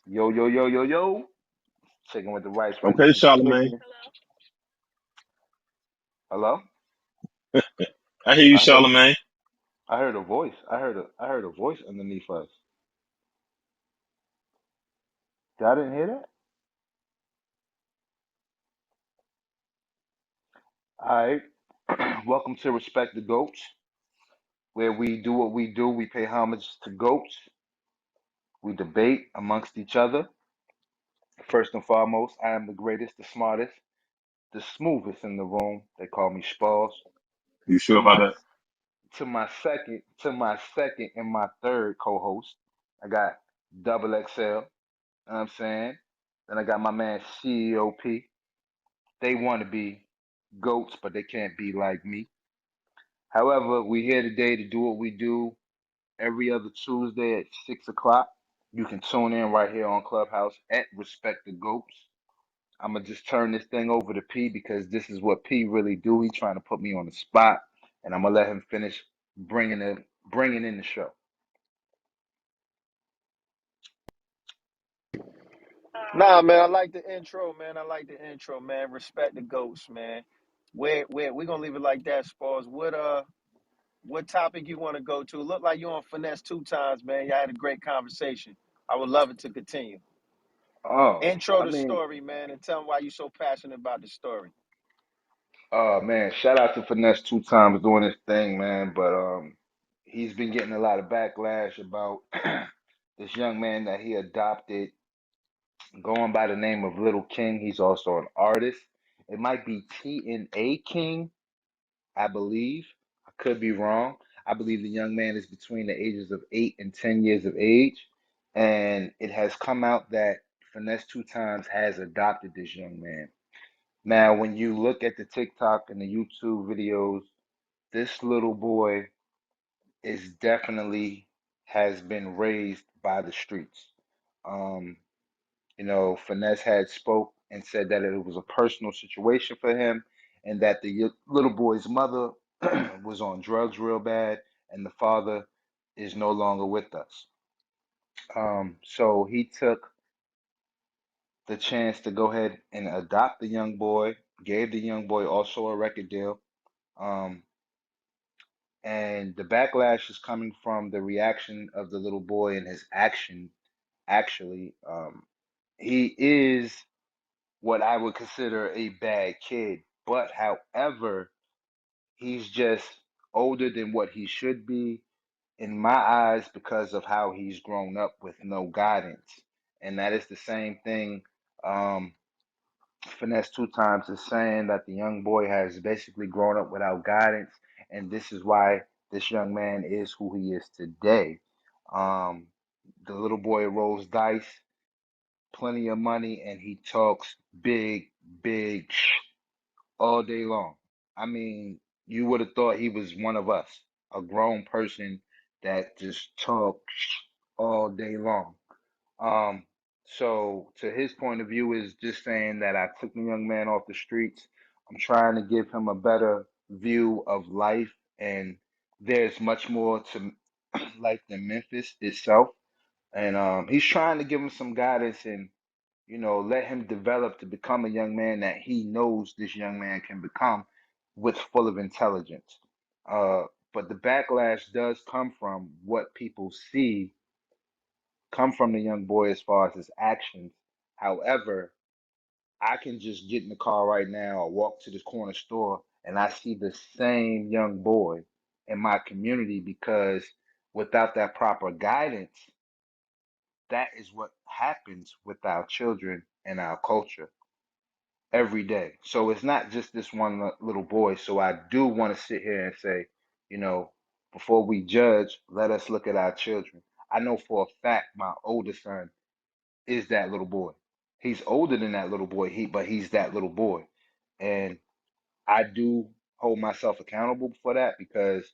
Yo, yo, yo, yo, yo. Checking with the Rice Okay, Register Charlemagne. Chicken. Hello? I hear you, I heard Charlemagne. I heard a voice. I heard a voice underneath us. Y'all didn't hear that? Alright. Welcome to Respect the Goats, where we do what we do. We pay homage to goats. We debate amongst each other. First and foremost, I am the greatest, the smartest, the smoothest in the room. They call me Spalls. You sure To about my that? to my second and my third co-host, I got Double XL. You know what I'm saying? Then I got my man CEOP. They want to be goats, but they can't be like me. However, we're here today to do what we do every other Tuesday at 6 o'clock. You can tune in right here on Clubhouse at Respect the Goats. I'm gonna just turn this thing over to P because this is what P really do. He trying to put me on the spot, and I'm gonna let him finish bringing in the show. Nah, man, I like the intro, man. I like the intro, man. Respect the ghosts, man. Where we gonna leave it like that, Spars. What topic you want to go to? Look like you on finesse two times, man. Y'all had a great conversation. I would love it to continue. Oh, Intro I the mean, story, man, and tell them why you so passionate about the story. oh man, shout out to Finesse two times doing this thing, man. But he's been getting a lot of backlash about this young man that he adopted, going by the name of Little King. He's also an artist. It might be TNA King, I believe. I could be wrong. I believe the young man is between the ages of 8 and 10 years of age, and it has come out that Finesse two times has adopted this young man. Now, when you look at the TikTok and the YouTube videos, this little boy is definitely has been raised by the streets. Um, Finesse had spoke and said that it was a personal situation for him, and that the little boy's mother was on drugs real bad, and the father is no longer with us. So he took the chance to go ahead and adopt the young boy, gave the young boy also a record deal. Um, and the backlash is coming from the reaction of the little boy and his action. Actually, he is what I would consider a bad kid, but however, he's just older than what he should be in my eyes because of how he's grown up with no guidance. And that is the same thing. Um, Finesse two times is saying that the young boy has basically grown up without guidance, and this is why this young man is who he is today. Um, the little boy rolls dice, plenty of money, and he talks big, big all day long. I mean, you would have thought he was one of us, a grown person that just talks all day long. Um, so to his point of view is just saying that I took the young man off the streets. I'm trying to give him a better view of life, and there's much more to life than Memphis itself. And he's trying to give him some guidance and let him develop to become a young man that he knows this young man can become with full of intelligence. Uh, but the backlash does come from what people see come from the young boy as far as his actions. However, I can just get in the car right now or walk to the corner store and I see the same young boy in my community because without that proper guidance, that is what happens with our children and our culture every day. So it's not just this one little boy. So I do want to sit here and say, you know, before we judge, let us look at our children. I know for a fact my oldest son is that little boy. He's older than that little boy, but he's that little boy. And I do hold myself accountable for that because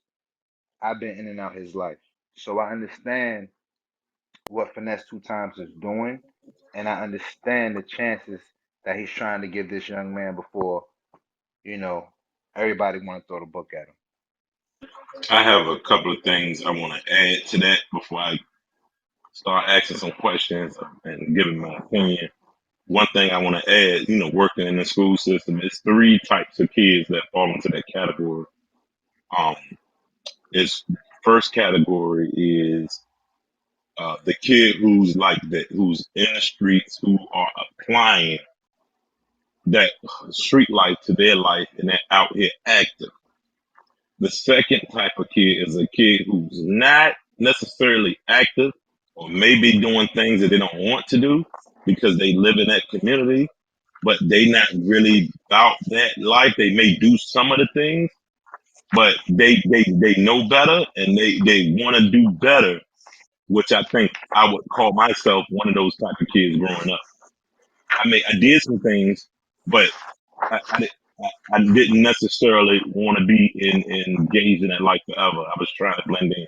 I've been in and out his life. So I understand what Finesse two times is doing, and I understand the chances that he's trying to give this young man before, you know, everybody want to throw the book at him. I have a couple of things I want to add to that before I start asking some questions and giving my opinion. One thing I want to add, working in the school system, is three types of kids that fall into that category. Um, it's first category is the kid who's like that, who's in the streets, who are applying that street life to their life, and they're out here active. The second type of kid is a kid who's not necessarily active or maybe doing things that they don't want to do because they live in that community, but they not really about that life. They may do some of the things, but they know better and they want to do better, which I think I would call myself one of those type of kids growing up. I did some things, but I didn't necessarily want to be engaged in that life forever. I was trying to blend in.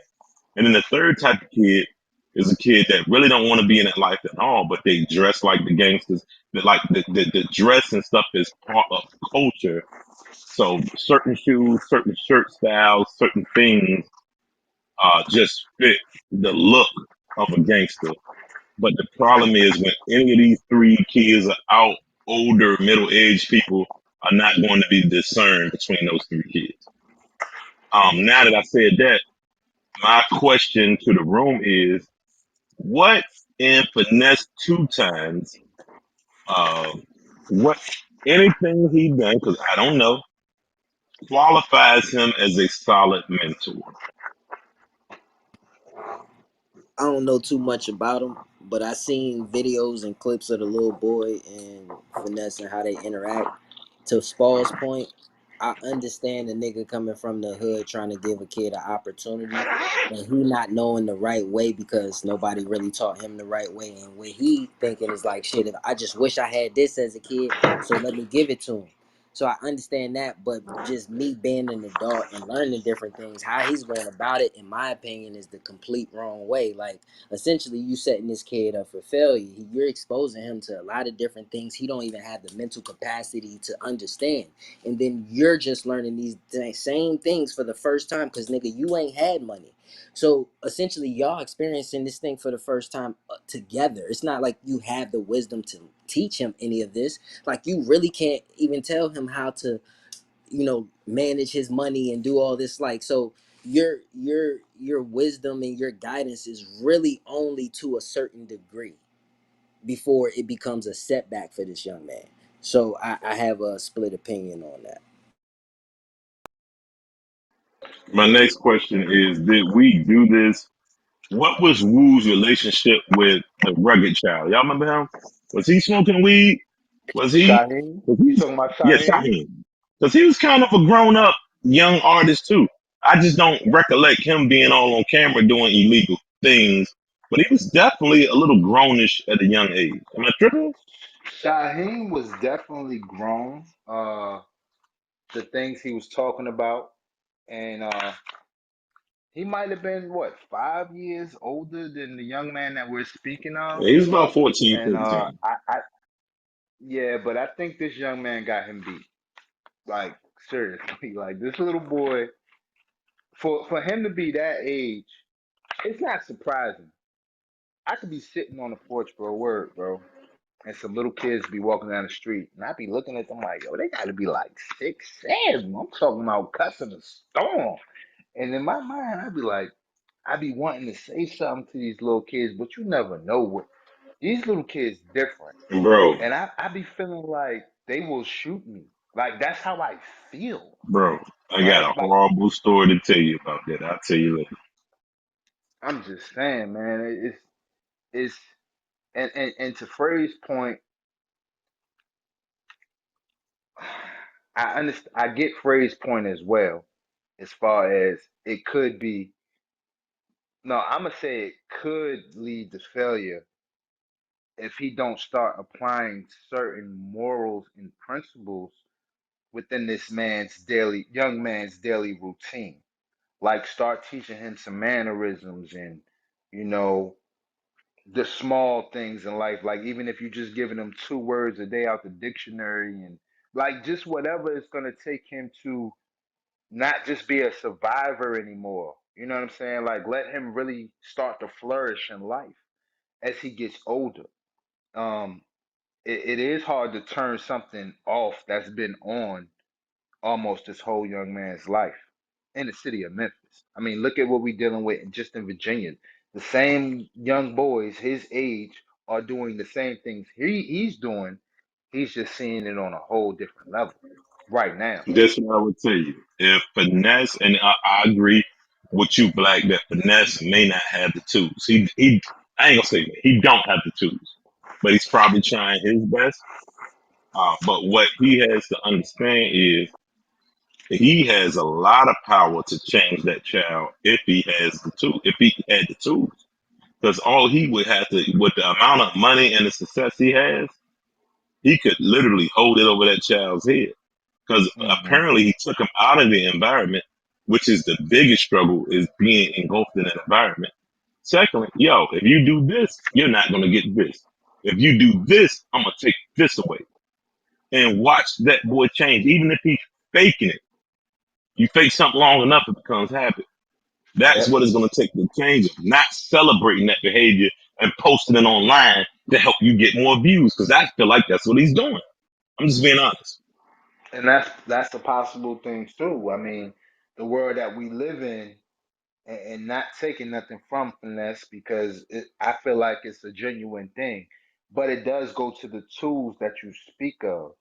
And then the third type of kid is a kid that really don't want to be in that life at all, but they dress like the gangsters. That like the dress and stuff is part of culture. So certain shoes, certain shirt styles, certain things just fit the look of a gangster. But the problem is when any of these three kids are out, older, middle-aged people are not going to be discerned between those three kids. Now that I said that, my question to the room is, what in finesse two times, uh, what anything he done, because I don't know, qualifies him as a solid mentor? I don't know too much about him, but I seen videos and clips of the little boy and Finesse and how they interact. To Spall's point, I understand the nigga coming from the hood trying to give a kid an opportunity, and he not knowing the right way because nobody really taught him the right way. And what he thinking is like, shit, if I just wish I had this as a kid, so let me give it to him. So I understand that, but just me being an adult and learning different things, how he's going about it, in my opinion, is the complete wrong way. Like, essentially, you setting this kid up for failure. You're exposing him to a lot of different things he don't even have the mental capacity to understand. And then you're just learning these same things for the first time because, nigga, you ain't had money. So essentially, y'all experiencing this thing for the first time together. It's not like you have the wisdom to teach him any of this. Like, you really can't even tell him how to, manage his money and do all this. Like, so your wisdom and your guidance is really only to a certain degree before it becomes a setback for this young man. So I have a split opinion on that. My next question is, did we do this? What was Wu's relationship with the rugged child? Y'all remember him? Was he smoking weed? Was he? Shaheem, Was you he? talking about Yeah, Shaheem? Shaheem. Because he was kind of a grown up young artist too. I just don't recollect him being all on camera doing illegal things, but he was definitely a little grownish at a young age. Am I tripping? Shaheem was definitely grown. The things he was talking about, and he might have been what 5 years older than the young man that we're speaking of. Yeah, he was about 14, And 15. yeah, but I think this young man got him beat. Like seriously, like this little boy, for him to be that age, it's not surprising. I could be sitting on the porch, bro, word, bro, and some little kids be walking down the street, and I be looking at them like, yo, they got to be like 6, 7. I'm talking about cussing a storm. And in my mind, I'd be like, I be wanting to say something to these little kids, but you never know what these little kids different. Bro, And I be feeling like they will shoot me. Like that's how I feel, bro, I got right? a Like horrible story to tell you about that. I'll tell you later. I'm just saying, man, it's and to Frey's point, I understand I get Frey's point as well, as far as it could be no, I'm gonna say it could lead to failure if he don't start applying certain morals and principles within this young man's daily routine. Like start teaching him some mannerisms and you know the small things in life. Like even if you're just giving him 2 words a day out the dictionary and like just whatever it's gonna take him to not just be a survivor anymore. You know what I'm saying? Like let him really start to flourish in life. as he gets older. Um, it is hard to turn something off that's been on almost this whole young man's life in the city of Memphis. I mean, look at what we're dealing with just in Virginia. The same young boys his age are doing the same things he's doing. He's just seeing it on a whole different level right now. This what I would tell you. If Finesse, and I agree with you, Black, that Finesse may not have the tools. I ain't gonna say that. He don't have the tools, but he's probably trying his best. But what he has to understand is he has a lot of power to change that child if he has the tool, if he had the tools. Because all he would have to, with the amount of money and the success he has, he could literally hold it over that child's head. Because Hmm. apparently he took him out of the environment, which is the biggest struggle, is being engulfed in an environment. Secondly, yo, if you do this, you're not gonna get this. If you do this, I'm gonna take this away. And watch that boy change. Even if he's faking it, you fake something long enough, it becomes habit. That's Yep. what it's gonna take to change it. Not celebrating that behavior and posting it online to help you get more views. Because I feel like that's what he's doing. I'm just being honest. And that's a possible thing too. I mean, the world that we live in, and not taking nothing from Finesse because I feel like it's a genuine thing, but it does go to the tools that you speak of.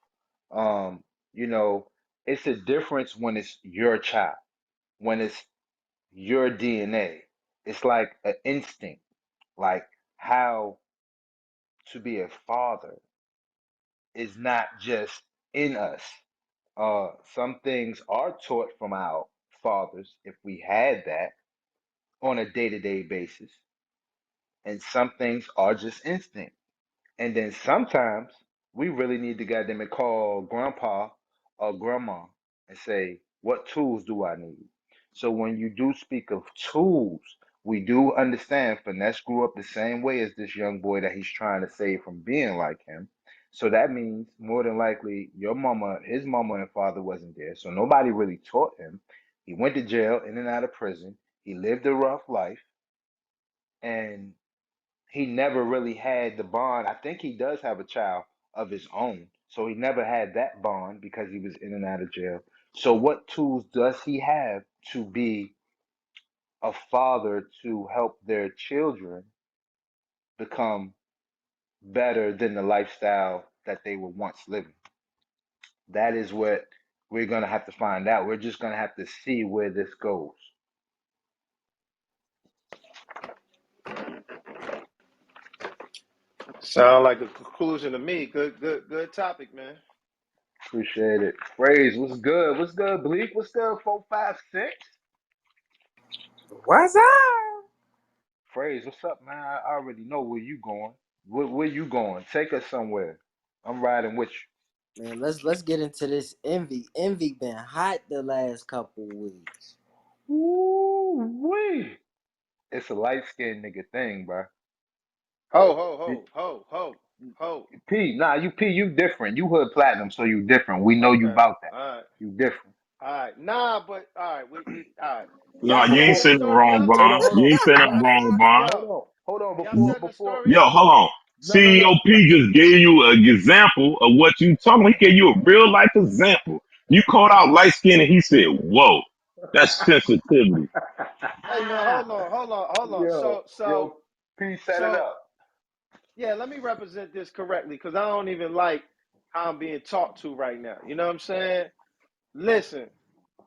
Um, you know, it's a difference when it's your child, when it's your DNA. It's like an instinct, like how to be a father is not just in us. Some things are taught from our fathers if we had that on a day-to-day basis, and some things are just instinct. And then sometimes we really need to goddamn it call grandpa or grandma and say, what tools do I need? So when you do speak of tools, we do understand Finesse grew up the same way as this young boy that he's trying to save from being like him. So that means more than likely your mama, his mama and father wasn't there. So nobody really taught him. He went to jail, in and out of prison. He lived a rough life, and he never really had the bond. I think he does have a child of his own. So he never had that bond because he was in and out of jail. So what tools does he have to be a father to help their children become better than the lifestyle that they were once living? That is what we're going to have to find out. We're just going to have to see where this goes. Sound like a conclusion to me. Good topic, man. Appreciate it. Phrase, what's good? What's good, Bleak? What's good, 456? What's up? Phrase, what's up, man? I already know where you going. Where you going? Take us somewhere. I'm riding with Man, let's get into this envy. Envy been hot the last couple weeks. you. Ooh, wee. It's a light skinned nigga thing, bro. Ho, ho, P, ho, ho, ho, ho. nah, you different. You hood platinum, so you different. We know you Okay. about that. All right. You different. All right. Nah, but all right. We all right. No, Y'all you said ain't Before, that saying it story. wrong, Y'all hold Bond. on, y'all hold You on, ain't saying it y'all wrong, Bond. hold yo, on, hold on. y'all set the story Yo, up. hold on. No, no, no. CEOP just gave you an example of what you talking about. He gave you a real life example. You called out light skin and he said, whoa, that's sensitivity. Hey man, hold on. yo, yo, P set it So up. yeah, let me represent this correctly because I don't even like how I'm being talked to right now. You know what I'm saying? Listen,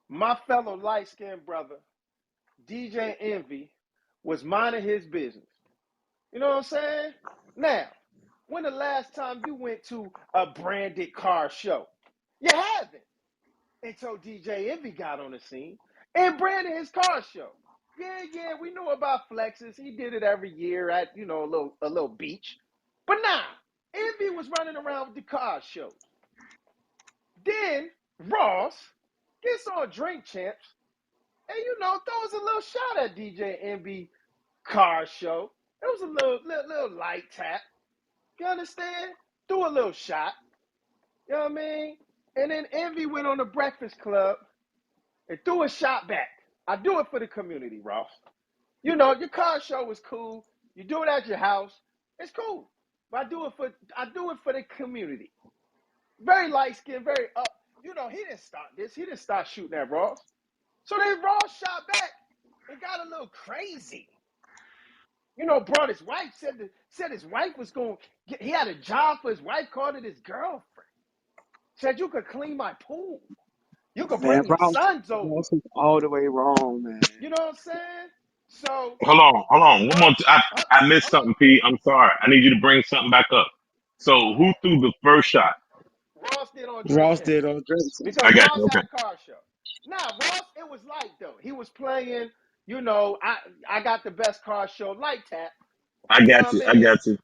my fellow light skinned brother, DJ Envy, was minding his business. You know what I'm saying? Now, when the last time you went to a branded car show? You haven't until DJ Envy got on the scene and branded his car show. Yeah, we know about flexes. He did it every year at a little beach. But nah, Envy was running around with the car shows. Then Ross gets on Drink Champs and throws a little shot at DJ Envy car show. It was a little light tap. You understand? Threw a little shot. You know what I mean? And then Envy went on the Breakfast Club and threw a shot back. I do it for the community, Ross. Your car show was cool. You do it at your house. It's cool. But I do it for the community. Very light skinned, very up. You know, he didn't start this. He didn't start shooting at Ross. So then Ross shot back and got a little crazy. You know, brought his wife, said his wife was going to he had a job for his wife, called it his girlfriend. Said you could clean my pool. You could Man, bring your sons over. Ross is all the way wrong, man. You know what I'm saying? So Hold on. One more. Ross, I missed hold on. something, P. I'm sorry. I need you to bring something back up. So who threw the first shot? Ross did on Drink Ross Champs did on Drexel. because I got Ross you. had Okay. a car show. Now Ross, it was light though. He was playing, you know, I got the best car show, light tap. I You know got what you. I I mean? got you.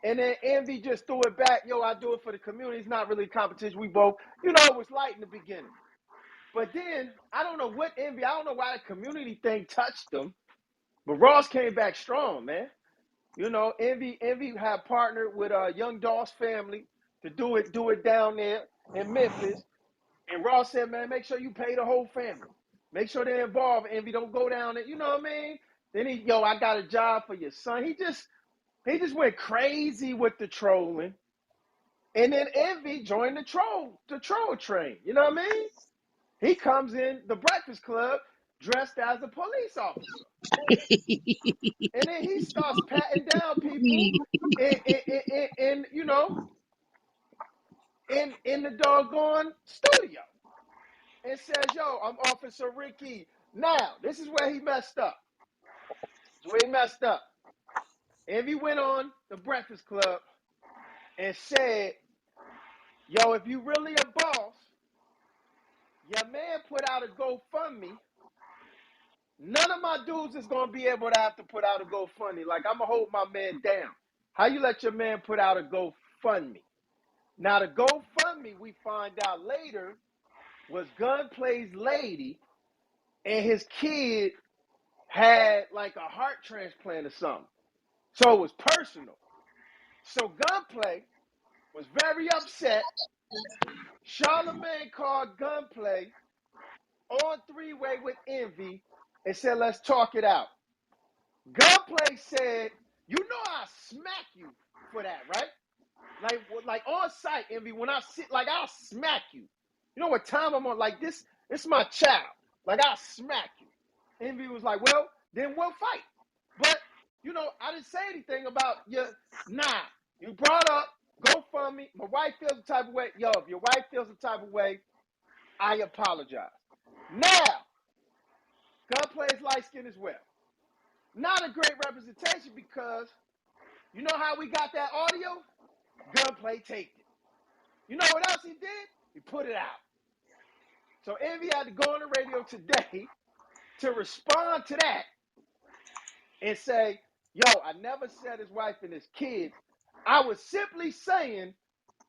And then Envy just threw it back. Yo, I do it for the community. It's not really a competition. We both, you know, it was light in the beginning. But then I don't know what Envy. I don't know why the community thing touched them. But Ross came back strong, man. You know, Envy had partnered with Young Doss family to do it down there in Memphis. And Ross said, man, make sure you pay the whole family. Make sure they're involved. Envy don't go down there. You know what I mean? Then I got a job for your son. He just went crazy with the trolling. And then Envy joined the troll train. You know what I mean? He comes in the Breakfast Club dressed as a police officer. And then he starts patting down people in you know, in the doggone studio. And says, yo, I'm Officer Ricky. Now, this is where he messed up. This is where he messed up. Envy went on the Breakfast Club and said, yo, if you really a boss, your man put out a GoFundMe. None of my dudes is gonna be able to have to put out a GoFundMe. Like I'm gonna hold my man down. How you let your man put out a GoFundMe? Now the GoFundMe we find out later was Gunplay's lady, and his kid had like a heart transplant or something. So it was personal. So Gunplay was very upset. Charlemagne called Gunplay on three-way with Envy and said, let's talk it out. Gunplay said, you know I smack you for that, right? Like on site, Envy, when I sit, like I'll smack you. You know what time I'm on? Like this is my child. Like I'll smack you. Envy was like, well, then we'll fight. But, you know, I didn't say anything about your, nah, you brought up GoFundMe. My wife feels the type of way. Yo, if your wife feels the type of way, I apologize. Now, Gunplay is light skinned as well. Not a great representation because you know how we got that audio? Gunplay taped it. You know what else he did? He put it out. So Envy had to go on the radio today to respond to that and say, yo, I never said his wife and his kids. I was simply saying,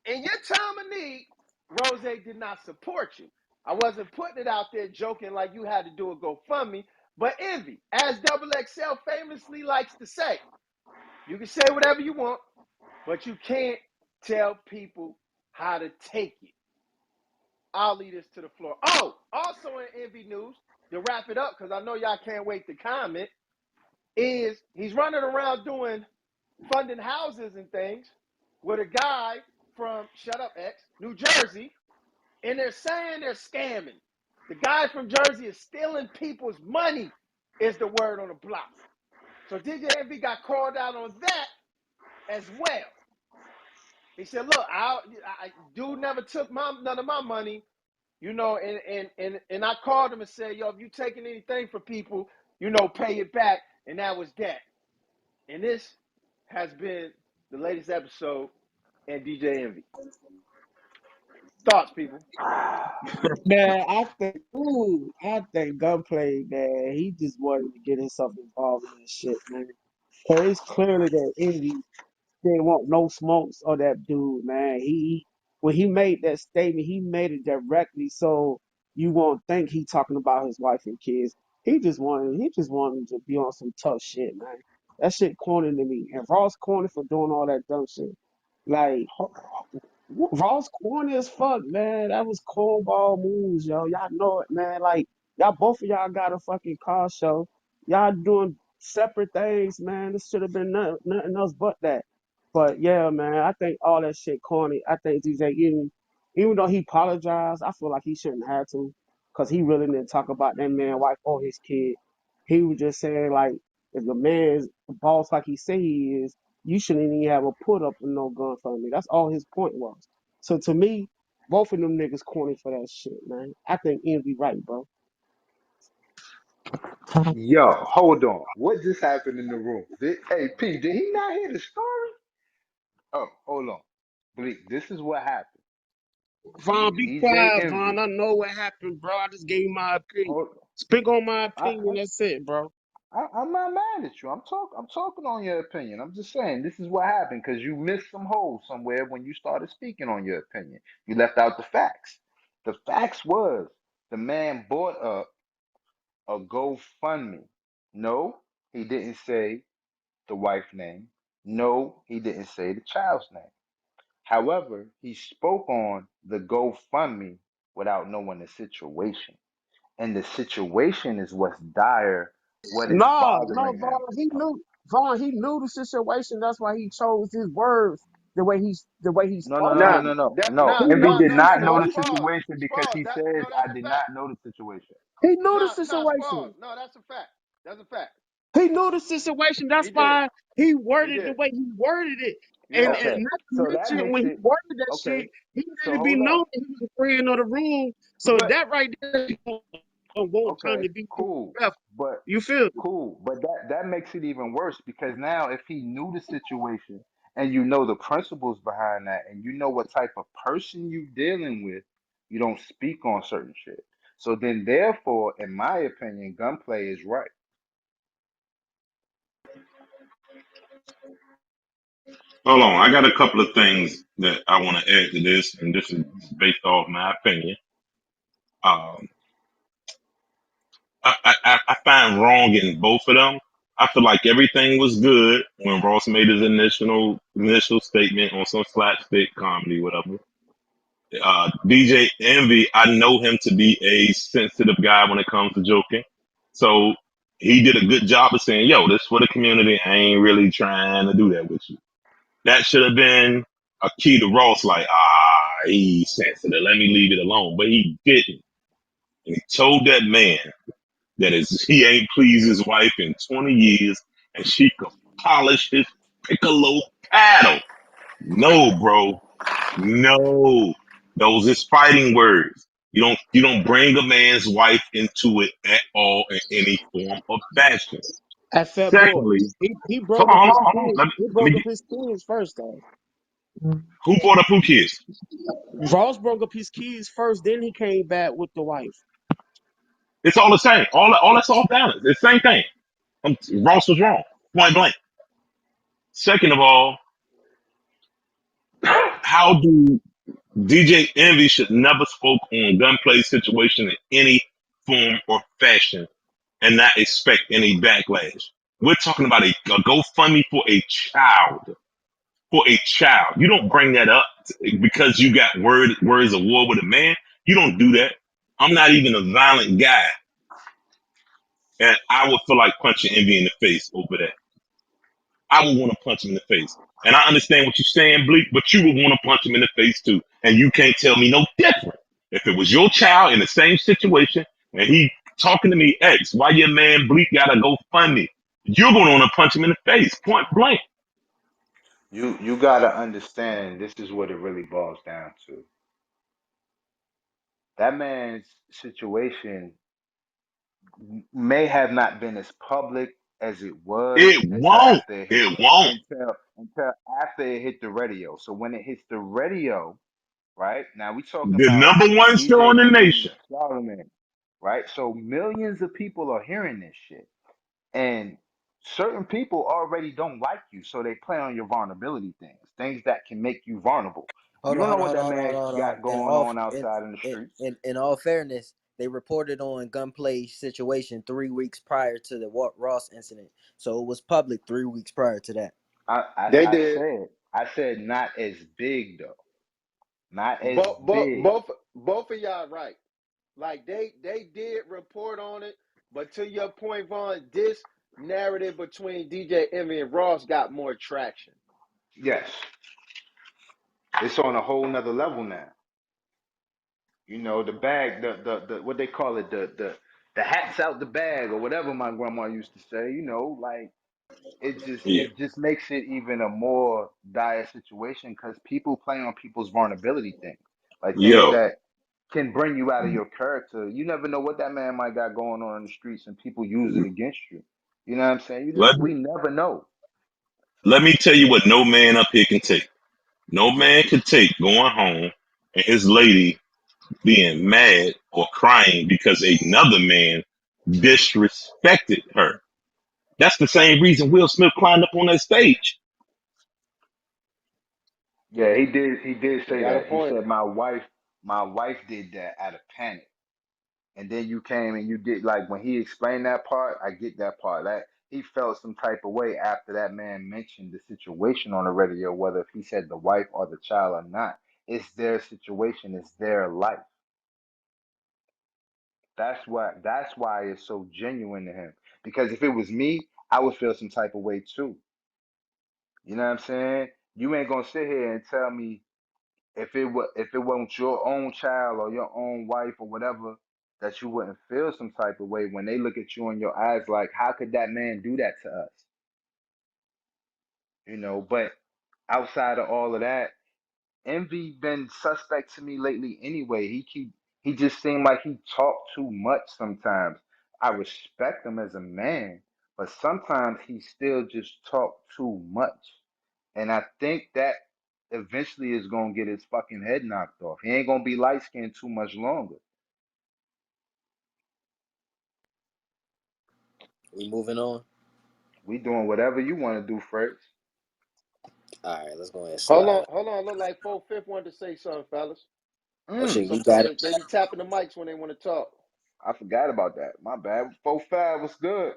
in your time of need, Rose did not support you. I wasn't putting it out there joking like you had to do a GoFundMe, but Envy, as Double XL famously likes to say, you can say whatever you want, but you can't tell people how to take it. I'll lead this to the floor. Oh, also in Envy news, to wrap it up, because I know y'all can't wait to comment, is he's running around doing funding houses and things with a guy from Shut Up X, New Jersey, and they're saying they're scamming. The guy from Jersey is stealing people's money, is the word on the block. So DJ Envy got called out on that as well. He said, look, dude never took none of my money, you know, and I called him and said, yo, if you taking anything from people, you know, pay it back. And that was that. And this has been the latest episode and DJ Envy. Thoughts, people? Man, I think Gunplay, man, he just wanted to get himself involved in this shit, man. So it's clearly that Envy didn't want no smokes of that dude, man. When he made that statement, he made it directly so you won't think he talking about his wife and kids. He just wanted to be on some tough shit, man. That shit corny to me. And Ross corny for doing all that dumb shit. Like Ross corny as fuck, man. That was cornball moves, yo. Y'all know it, man. Like y'all both of y'all got a fucking car show. Y'all doing separate things, man. This should have been nothing else but that. But yeah, man, I think all that shit corny. I think DJ, even though he apologized, I feel like he shouldn't have to, cause he really didn't talk about that man, wife, or his kid. He was just saying like, if the man is a boss like he say he is, you shouldn't even have a put up and no gun for me. That's all his point was. So to me, both of them niggas corny for that shit, man. I think Envy right, bro. Yo, hold on. What just happened in the room? Hey, P, did he not hear the story? Oh, hold on. Bleak, this is what happened. Vaughn, be DJ quiet, Vaughn. Envy. I know what happened, bro. I just gave my opinion. Hold, Speak on my I, opinion. That's it, bro. I'm not mad at you. I'm talking on your opinion. I'm just saying this is what happened because you missed some holes somewhere when you started speaking on your opinion. You left out the facts. The facts was the man bought up a GoFundMe. No, he didn't say the wife's name. No, he didn't say the child's name. However, he spoke on the GoFundMe without knowing the situation. And the situation is what's dire, what is No, bothering Vaughn. him. He knew. Vaughn. He knew the situation. That's why he chose his words the way he No, no, spoke no, no, Nah, on no, it. no, that no. He nah Envy knew nah did the nah not know nah. the situation. Pause. situation because Pause. he That says, no, I that's a did fact. not know the situation. He knew the Nah, pause. situation. No, that's a fact. That's a fact. He knew the situation. That's He did. why he He worded the did. way he worded it. And, Yeah. and Okay, not to so that mention, makes when he it worded that okay. shit, he So let it be hold known up. that he was a friend of the room. So But that right there won't come Okay, to be cool. disrespectful. But You feel me? cool. But that makes it even worse because now if he knew the situation and you know the principles behind that and you know what type of person you dealing with, you don't speak on certain shit. So then therefore, in my opinion, gunplay is right. Hold on, I got a couple of things that I want to add to this, and this is based off my opinion. Um, I find wrong in both of them. I feel like everything was good when Ross made his initial statement on some slapstick comedy, whatever. DJ Envy, I know him to be a sensitive guy when it comes to joking, so he did a good job of saying, "Yo, this for the community. I ain't really trying to do that with you." That should have been a key to Ross, like, he's sensitive. Let me leave it alone. But he didn't. And he told that man that he ain't pleased his wife in 20 years and she could polish his piccolo paddle. No, bro. No. Those is fighting words. You don't bring a man's wife into it at all in any form of fashion. At Fat Boy, Secondly, he hold broke on, up hold his on, hold on. kids. He Let me broke up get, his kids first, though. who brought up who kids? Ross broke up his kids first, then he came back with the wife. It's all the same. All that's off balance. It's the same thing. Ross was wrong, point blank. Second of all, how do DJ Envy should never spoke on gunplay situation in any form or fashion and not expect any backlash. We're talking about a GoFundMe for a child. For a child. You don't bring that up because you got words of war with a man. You don't do that. I'm not even a violent guy. And I would feel like punching Envy in the face over that. I would want to punch him in the face. And I understand what you're saying, Bleak, but you would want to punch him in the face too. And you can't tell me no different. If it was your child in the same situation and he talking to me, X, why your man Bleak gotta go fund me? You're gonna want to punch him in the face, point blank. You gotta understand this is what it really boils down to. That man's situation may have not been as public as it was It until won't. after it hit It won't. until after it hit the radio. So when it hits the radio, right? Now we talking The about number one show DJ in the Envy nation. Solomon, right? So millions of people are hearing this shit. And certain people already don't like you, so they play on your vulnerability things that can make you vulnerable. You Hold on, don't know hold what on, that hold on, hold man on, hold on. got going on outside in the streets. In all fairness, they reported on gunplay situation 3 weeks prior to the Ross incident, so it was public 3 weeks prior to that. I, I They I did. said I said not as big though, not as Both both big. both both of y'all right. Like they did report on it, but to your point, Vaughn, this narrative between DJ Envy and Ross got more traction. Yes, it's on a whole nother level now. You know, the bag, the what they call it, the hats out the bag or whatever my grandma used to say. You know, like Yeah. it just makes it even a more dire situation because people play on people's vulnerability things, like things Yo, that can bring you out of your character. You never know what that man might got going on in the streets, and people use it against you. You know what I'm saying? let, We never know. let me tell you what no man up here can take. No man can take going home and his lady being mad or crying because another man disrespected her. That's the same reason Will Smith climbed up on that stage. Yeah, he did. He did He say got a that. He point. said my wife did that out of panic. And then you came and you did like when he explained that part, I get that part. That he felt some type of way after that man mentioned the situation on the radio, whether if he said the wife or the child or not. It's their situation, it's their life. That's why it's so genuine to him. Because if it was me, I would feel some type of way too. You know what I'm saying? You ain't gonna sit here and tell me if it wasn't your own child or your own wife or whatever, that you wouldn't feel some type of way when they look at you in your eyes like, how could that man do that to us? You know, but outside of all of that, Envy been suspect to me lately anyway. He just seemed like he talked too much sometimes. I respect him as a man, but sometimes he still just talk too much. And I think that eventually is gonna get his fucking head knocked off. He ain't gonna be light skinned too much longer. We moving on. We doing whatever you want to do, Fritz. All right, let's go ahead and Hold slide. on, hold on. Look like 4 Fifth wanted to say something, fellas. Oh Mm, shit, you Sometimes got they it. be tapping the mics when they want to talk. I forgot about that. My bad. 4-5 was good.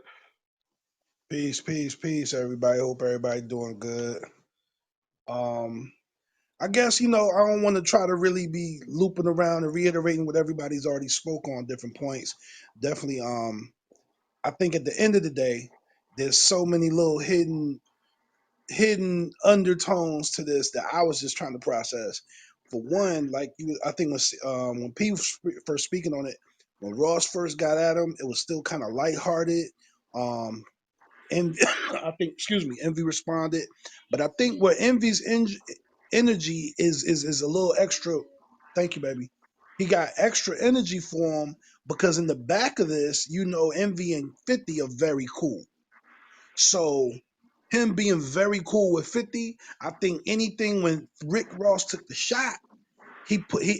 Peace, peace, peace, everybody. Hope everybody doing good. Um, I guess I don't want to try to really be looping around and reiterating what everybody's already spoke on different points. Definitely, I think at the end of the day, there's so many little hidden undertones to this that I was just trying to process. For one, like I think when P was first speaking on it, when Ross first got at him, it was still kind of lighthearted. Um, and I think, excuse me, Envy responded, but I think where Envy's energy is a little extra. Thank you, baby. He got extra energy for him because in the back of this, Envy and 50 are very cool. So him being very cool with 50, I think anything when Rick Ross took the shot,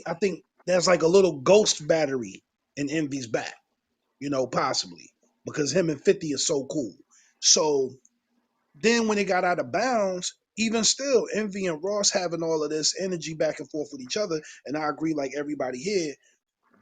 I think there's like a little ghost battery in Envy's back, possibly because him and 50 are so cool. So then when it got out of bounds, even still, Envy and Ross having all of this energy back and forth with each other, and I agree, like everybody here,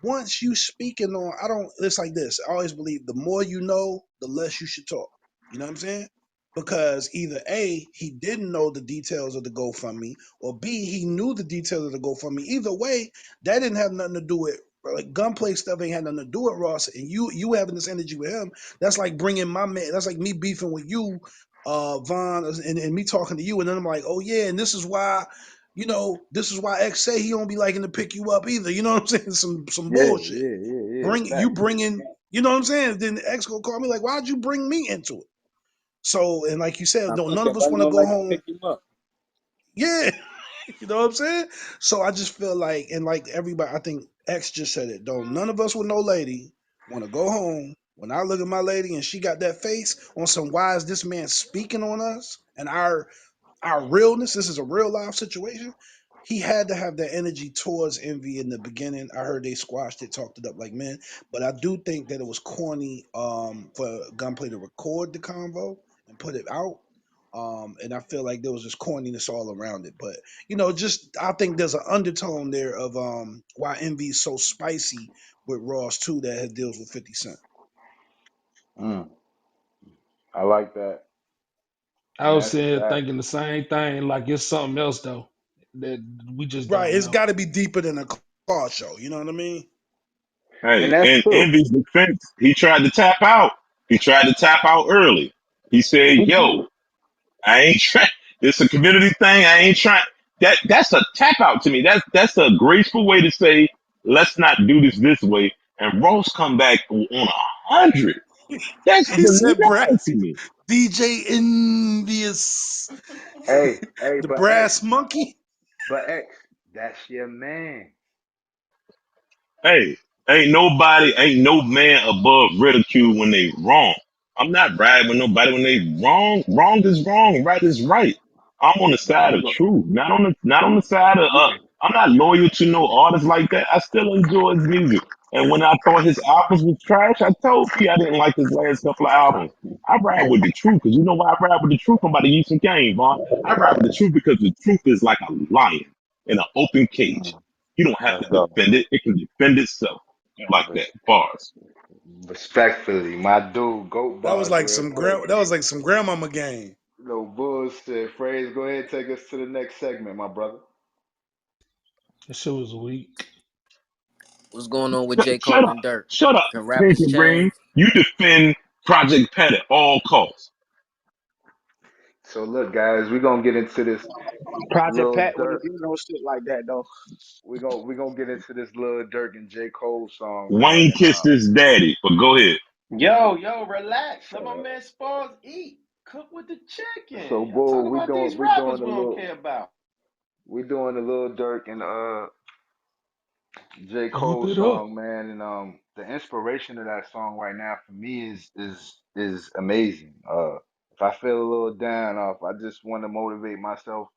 once you speaking on, I don't, it's like this. I always believe the more you know, the less you should talk. You know what I'm saying? Because either A, he didn't know the details of the GoFundMe, or B, he knew the details of the GoFundMe. Either way, that didn't have nothing to do with like gunplay stuff ain't had nothing to do with Ross. And you having this energy with him, that's like bringing my man, that's like me beefing with you, Von, and me talking to you, and then I'm like, oh yeah, and this is why X say he don't be liking to pick you up either. You know what I'm saying? Some Yeah, bullshit. yeah, yeah, yeah. Fact. You know what I'm saying? Then X gonna call me like, why'd you bring me into it? So and like you said, Now no, fuck none that. of us Why you want to don't go like to home. pick him up? Yeah, you know what I'm saying? So I just feel like, and like everybody, I think X just said it. Don't none of us with no lady want to go home. When I look at my lady and she got that face on some, why is this man speaking on us and our realness? This is a real life situation. He had to have that energy towards Envy in the beginning. I heard they squashed it, talked it up like men, but I do think that it was corny for Gunplay to record the convo and put it out. And I feel like there was just corniness all around it. But just I think there's an undertone there of why Envy is so spicy with Ross too that deals with 50 Cent. Mm, I like that, I and was that's a sitting here fact. thinking the same thing. Like it's something else though that we just Right. don't It's know. gotta be deeper than a car show, you know what I mean? And Hey, that's in true. Envy's defense, he tried to tap out. He tried to tap out early. He said, "Yo, I ain't trying. It's a community thing. I ain't trying." That's a tap out to me. That's a graceful way to say, "Let's not do this way." And Ross come back on 100. That's He said, bananas "Brass to me. DJ Envious, Hey, the but X, brass monkey." that's your man. Hey, ain't no man above ridicule when they wrong. I'm not riding with nobody when they wrong. Wrong is wrong. Right is right. I'm on the Nah, side of truth, not on the side of yeah. I'm not loyal to no artist like that. I still enjoy his music. And when I thought his albums was trash, I told P I didn't like his last couple of albums. I ride with the truth because you know why I ride with the truth? I'm about to use some game, Vaughn. I ride with the truth because the truth is like a lion in an open cage. You don't have Let's to go. defend it. It can defend itself. You like that. Res- Bars. Respectfully, my dude, goat That was bars like real some quick. that was like some grandmama game. No bullshit. Phrase, go ahead and take us to the next segment, my brother. That shit was weak. What's going on with J. Shut Cole up. and Dirk? Shut up, Can Pinky rappers Ring. change? You defend Project Pet at all costs. So look, guys, we're gonna get into this Project little Pat would have Dirk. did no shit like that though. We're gonna get into this little Dirk and J. Cole song, man. Wayne And kissed his daddy, but go ahead. Yo, relax. Let my uh, man Spars eat. Cook with the so chicken. Y'all talk bull, we about doing these we rappers doing a we don't little care about. we doing a little Dirk and J. Pump Cole it up. song, man. And the inspiration of that song right now for me is amazing. If I feel a little down, or if I just want to motivate myself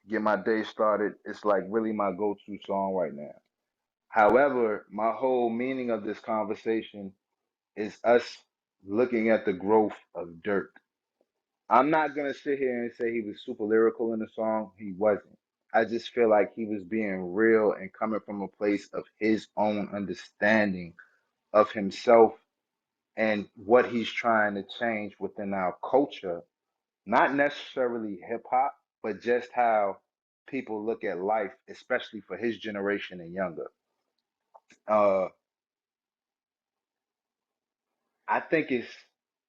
to get my day started, it's like really my go-to song right now. However, my whole meaning of this conversation is us looking at the growth of Dirk. I'm not gonna sit here and say he was super lyrical in the song. He wasn't. I just feel like he was being real and coming from a place of his own understanding of himself and what he's trying to change within our culture. Not necessarily hip hop, but just how people look at life, especially for his generation and younger. Uh, I think it's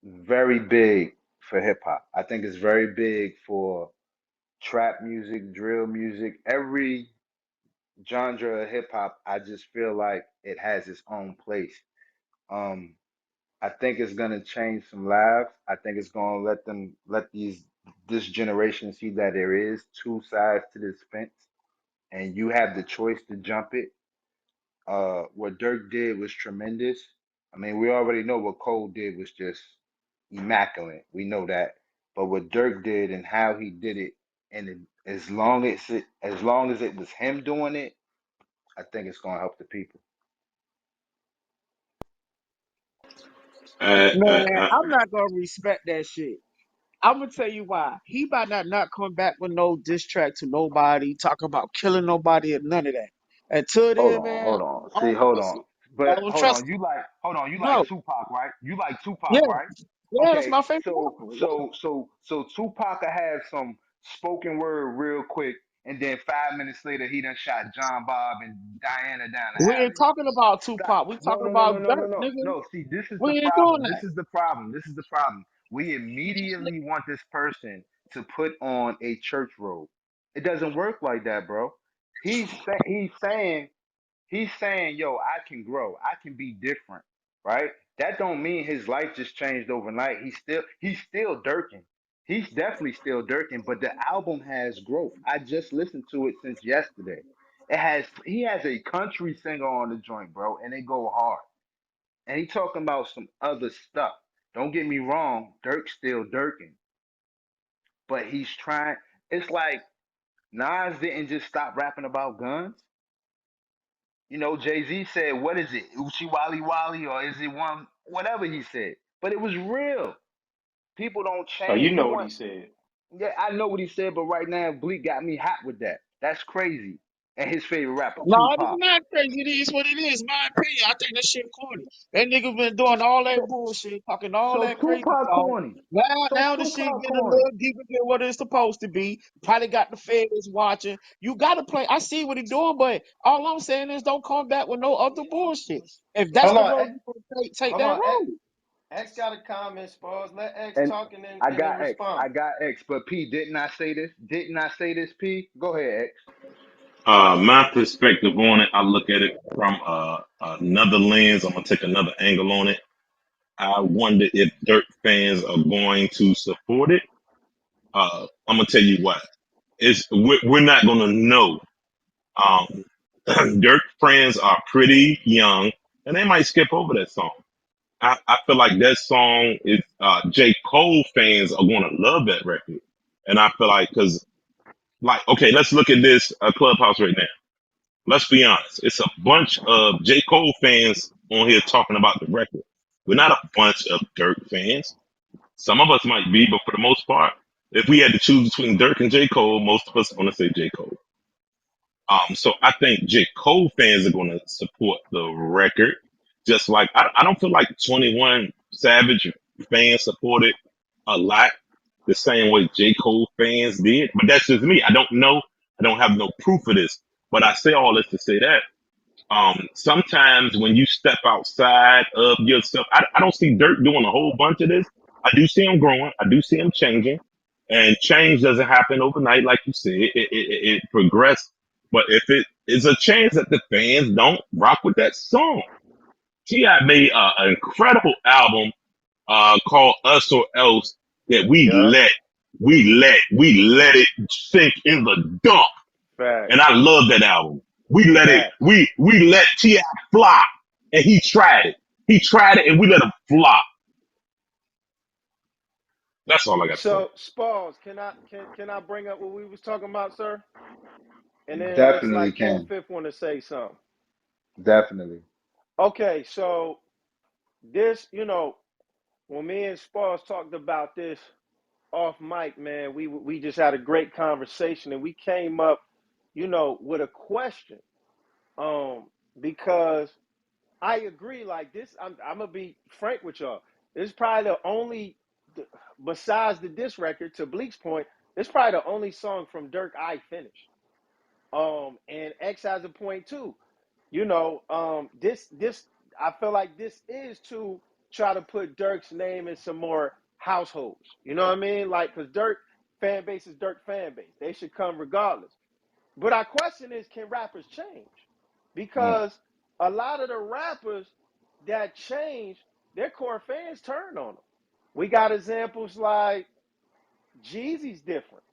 very big for hip hop. I think it's very big for trap music, drill music, every genre of hip hop. I just feel like it has its own place. Um, I think it's gonna change some lives. I think it's gonna let this generation see that there is two sides to this fence, and you have the choice to jump it. What Dirk did was tremendous. I mean, we already know what Cole did was just immaculate. We know that. But what Dirk did and how he did it, and as long as it was him doing it, I think it's gonna help the people. Uh, uh, Man, uh, I'm not gonna respect that shit. I'm gonna tell you why. He might not come back with no diss track to nobody, talking about killing nobody and none of that. Until then, man, Hold on. I See, don't hold trust on. it. I But don't trust it. hold on. You like No. Tupac, right? You like Yeah. Tupac, right? Yeah, that's Okay. my favorite So rapper. Yeah. so so so Tupac could have some spoken word real quick, and then 5 minutes later he done shot John Bob and Diana down the We ain't alley. talking about Stop. Tupac. We No, talking no, no, no, about no, no, Dirt, no. nigga. No, see, this is We the ain't doing problem. that. This is the problem. This is the problem. We immediately want this person to put on a church robe. It doesn't work like that, bro. He's saying yo, I can grow. I can be different, right? That don't mean his life just changed overnight. He's still Durkin. He's definitely still Durkin, but the album has growth. I just listened to it since yesterday. He has a country singer on the joint, bro, and they go hard. And he talking about some other stuff. Don't get me wrong, Dirk's still Durkin, but he's trying. It's like Nas didn't just stop rapping about guns. Jay Z said, "What is it, Uchi Wally Wally, or is it one whatever he said?" But it was real. People don't Oh, you change. You know what he want, said. yeah, I know what he said, but right now Bleak got me hot with that. That's crazy. And his favorite rapper, No, it's Tupac. not crazy. It is what it is. My opinion. I think that shit corny. That nigga been doing all that So, bullshit, talking all so that crazy Tupac talk. corny. So Now the shit Tupac get a corny. little deeper than what it's supposed to be. Probably got the feds watching. You gotta play. I see what he doing, but all I'm saying is don't come back with no other bullshit. If that's Hold the on, road you gonna take hold that on, road. X got a comment, Spars. Let X And talk and then I and then got X. respond. I got X. But P, didn't I say this? Didn't I say this, P? Go ahead, X. My perspective on it, I look at it from another lens. I'm gonna take another angle on it. I wonder if Dirk fans are going to support it. I'm gonna tell you what. We're not gonna know. Um, Dirk fans are pretty young, and they might skip over that song. I feel like that song is J. Cole fans are gonna love that record, and I feel like because like okay, let's look at this clubhouse right now. Let's be honest. It's a bunch of J. Cole fans on here talking about the record. We're not a bunch of Dirk fans. Some of us might be, but for the most part, if we had to choose between Dirk and J. Cole, most of us are going to say J. Cole. So I think J. Cole fans are going to support the record. Just like I don't feel like 21 Savage fans supported a lot the same way J. Cole fans did. But that's just me. I don't know. I don't have no proof of this. But I say all this to say that sometimes when you step outside of yourself, I don't see Dirk doing a whole bunch of this. I do see him growing. I do see him changing, and change doesn't happen overnight, like you said. It progresses. But if it is a chance that the fans don't rock with that song, T.I. made an incredible album called Us or Else that Yeah. we let it sink in the dump, and Facts. I love that album. Facts. We let T.I. flop, and he tried it. He tried it, and we let him flop. That's all I got to say. So, Spars, can I bring up what we was talking about, sir? And then it looks Definitely like Four can. Fifth want to say something. Definitely. Okay, so this, when me and Spars talked about this off mic, man, we just had a great conversation, and we came up, with a question. Um, because I agree, like this, I'm gonna be frank with y'all. This is probably the only, besides the diss record, to Bleak's point, it's probably the only song from Dirk I finished. And X has a point too. This I feel like this is to try to put Dirk's name in some more households. You know what I mean? Like, because Dirk fan base is Dirk fan base. They should come regardless. But our question is, can rappers change? Mm. Because a lot of the rappers that change, their core fans turn on them. We got examples like Jeezy's different.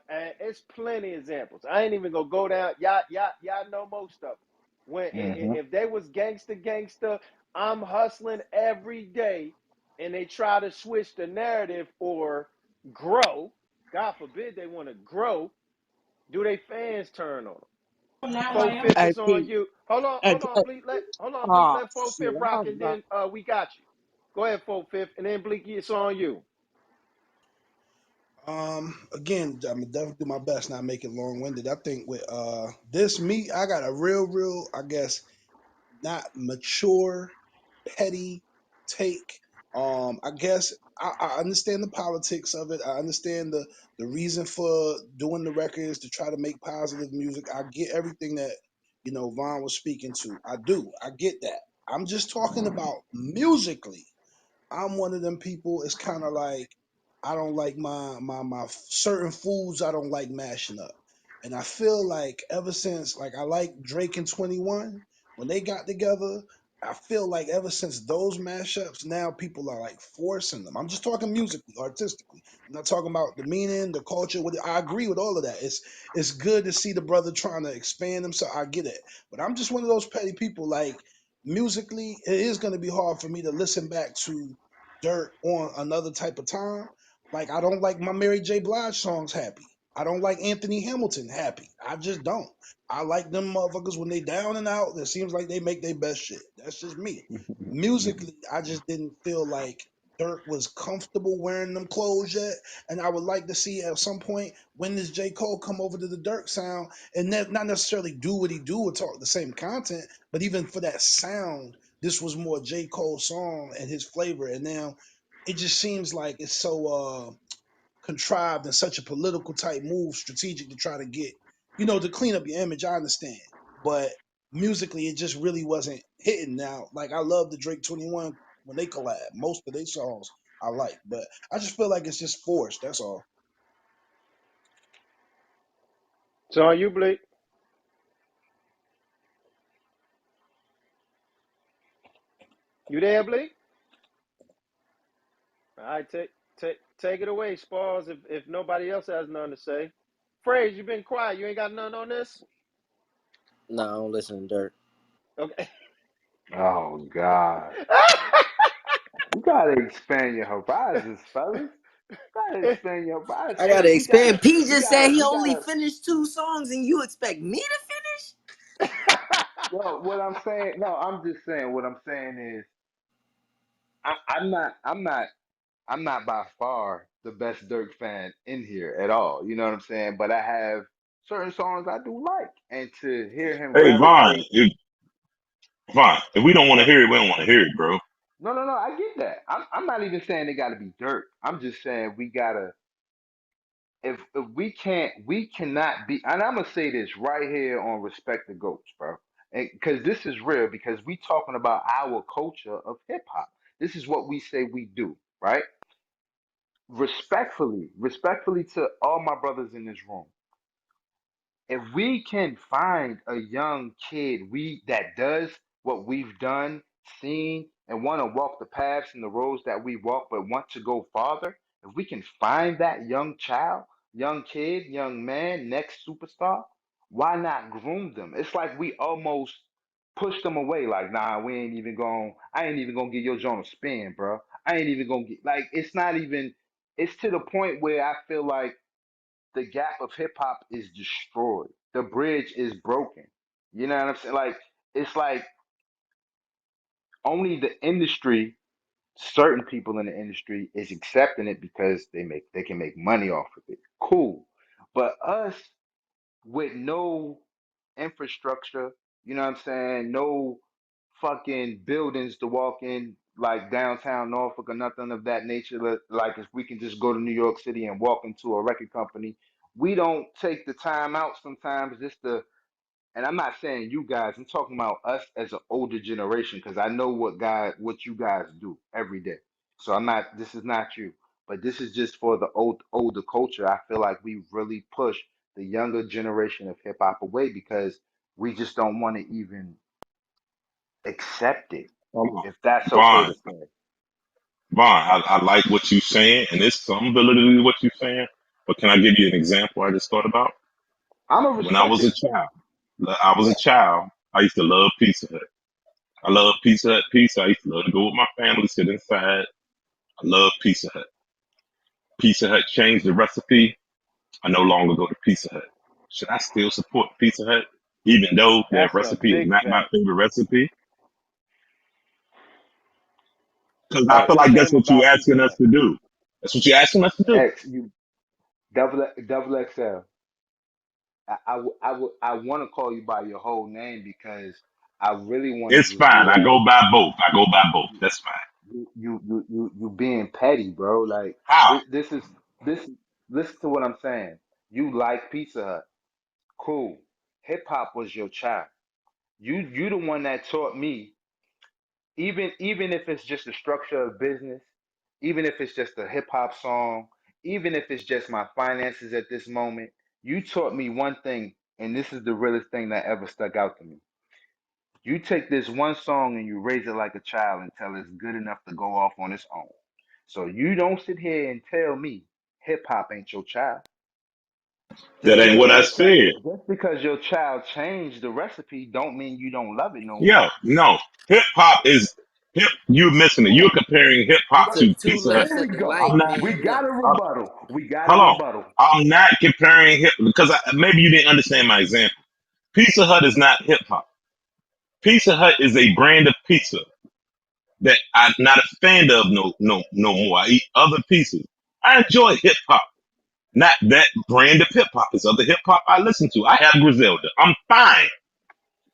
And it's plenty of examples. I ain't even gonna go down. Y'all know most of them. When Mm-hmm. if they was gangster, I'm hustling every day, and they try to switch the narrative or grow. God forbid they want to grow. Do they fans turn on them? Four fifth Hey, is on P. you. Hey, Hold on, Bleak. oh Let four shit, fifth I rock, was and about. then we got you. Go ahead, four fifth, and then Bleak, it's on you. Again, I'm gonna definitely do my best not make it long winded. I think with this me, I got a real, I guess, not mature, petty take. I guess I understand the politics of it. I understand the reason for doing the records to try to make positive music. I get everything that Vaughn was speaking to. I do. I get that. I'm just talking about musically. I'm one of them people. It's kind of like I don't like my certain foods. I don't like mashing up, and I feel like ever since like I like Drake and 21 when they got together. I feel like ever since those mashups, now people are like forcing them. I'm just talking musically, artistically. I'm not talking about the meaning, the culture. I agree with all of that. It's good to see the brother trying to expand himself. I get it, but I'm just one of those petty people. Like musically, it is going to be hard for me to listen back to Dirt on another type of time. Like I don't like my Mary J. Blige songs happy. I don't like Anthony Hamilton happy. I just don't. I like them motherfuckers when they down and out. It seems like they make their best shit. That's just me. Musically, I just didn't feel like Dirk was comfortable wearing them clothes yet. And I would like to see at some point when does J. Cole come over to the Dirk sound and not necessarily do what he do or talk the same content, but even for that sound, this was more J. Cole's song and his flavor. And now it just seems like it's so contrived and such a political type move, strategic to try to get, to clean up your image. I understand, but musically, it just really wasn't hitting now. Like I love the Drake 21 when they collab. Most of their songs I like, but I just feel like it's just forced. That's all. So on you, Blake. You there, Blake? All right, take it away, Spars. If nobody else has nothing to say, Phrase, you been quiet. You ain't got nothing on this. No, I don't listen to Dirt. Okay. Oh God. You gotta expand your horizons, fellas. You gotta expand your horizons. I Hey, gotta expand. P just said he we only gotta. finished 2 songs, and you expect me to finish? Well, what I'm saying, no, I'm just saying. What I'm saying is, I'm not by far the best Dirk fan in here at all. You know what I'm saying? But I have certain songs I do like, and to hear him Hey Vaughn, gravitate. if we don't want to What? hear it, we don't want to hear it, bro. No, no, no. I get that. I'm not even saying they got to be Dirk. I'm just saying we gotta. If we can't, we cannot be. And I'm gonna say this right here on Respect the Goats, bro, because this is real. Because we talking about our culture of hip hop. This is what we say we do, right? Respectfully to all my brothers in this room, if we can find a young kid we that does what we've done, seen, and want to walk the paths and the roads that we walk, but want to go farther, if we can find that young child, young kid, young man, next superstar, why not groom them? It's like we almost push them away, like, nah, we ain't even going, I ain't even gonna get your joint a spin, bro. I ain't even gonna get, like, it's not even, it's to the point where I feel like the gap of hip hop is destroyed. The bridge is broken. You know what I'm saying? Like it's like only the industry, certain people in the industry is accepting it because they can make money off of it. Cool. But us with no infrastructure, you know what I'm saying? No fucking buildings to walk in like downtown Norfolk or nothing of that nature. Like if we can just go to New York City and walk into a record company, we don't take the time out sometimes just to. And I'm not saying you guys. I'm talking about us as an older generation because I know what you guys do every day. So I'm not. This is not you, but this is just for the older culture. I feel like we really push the younger generation of hip hop away because we just don't want to even accept it, Come on, if that's okay Vaughn, to say. I like what you're saying, and there's some validity to what you're saying. But can I give you an example I just thought about? I'm gonna When I respect was a it. child, I used to love Pizza Hut. I love Pizza Hut pizza. I used to love to go with my family, sit inside. I love Pizza Hut. Pizza Hut changed the recipe. I no longer go to Pizza Hut. Should I still support Pizza Hut, even though that That's a recipe is big not my fact. favorite recipe? Because I That's feel the like X, that's same what you're about asking Pizza us Hut. to do. That's what you're asking us to do. X, you double XL. I want to call you by your whole name because I really want to It's give you fine. I that. go by both. I go by both. That's fine. You being petty, bro. Like How? this is this. Listen to what I'm saying. You like Pizza Hut, cool. Hip hop was your child. You the one that taught me. Even if it's just the structure of business, even if it's just a hip hop song, even if it's just my finances at this moment, you taught me one thing, and this is the realest thing that ever stuck out to me. You take this one song and you raise it like a child until it's good enough to go off on its own. So you don't sit here and tell me hip hop ain't your child. That Just ain't because what I said. your child changed the recipe don't mean you don't love it no more. Yo, no. Hip hop is hip. You're missing it. You're Cool. comparing hip You hop Right. to took 2 Pizza Hut. lefts There at we the go. I'm light, not. We man. got Look, a I'm, rebuttal. We got a hold on. rebuttal. I'm not comparing hip because maybe you didn't understand my example. Pizza Hut is not hip hop. Pizza Hut is a brand of pizza that I'm not a fan of no more. I eat other pizzas. I enjoy hip hop, not that brand of hip hop. It's other hip hop I listen to. I have Griselda. I'm fine.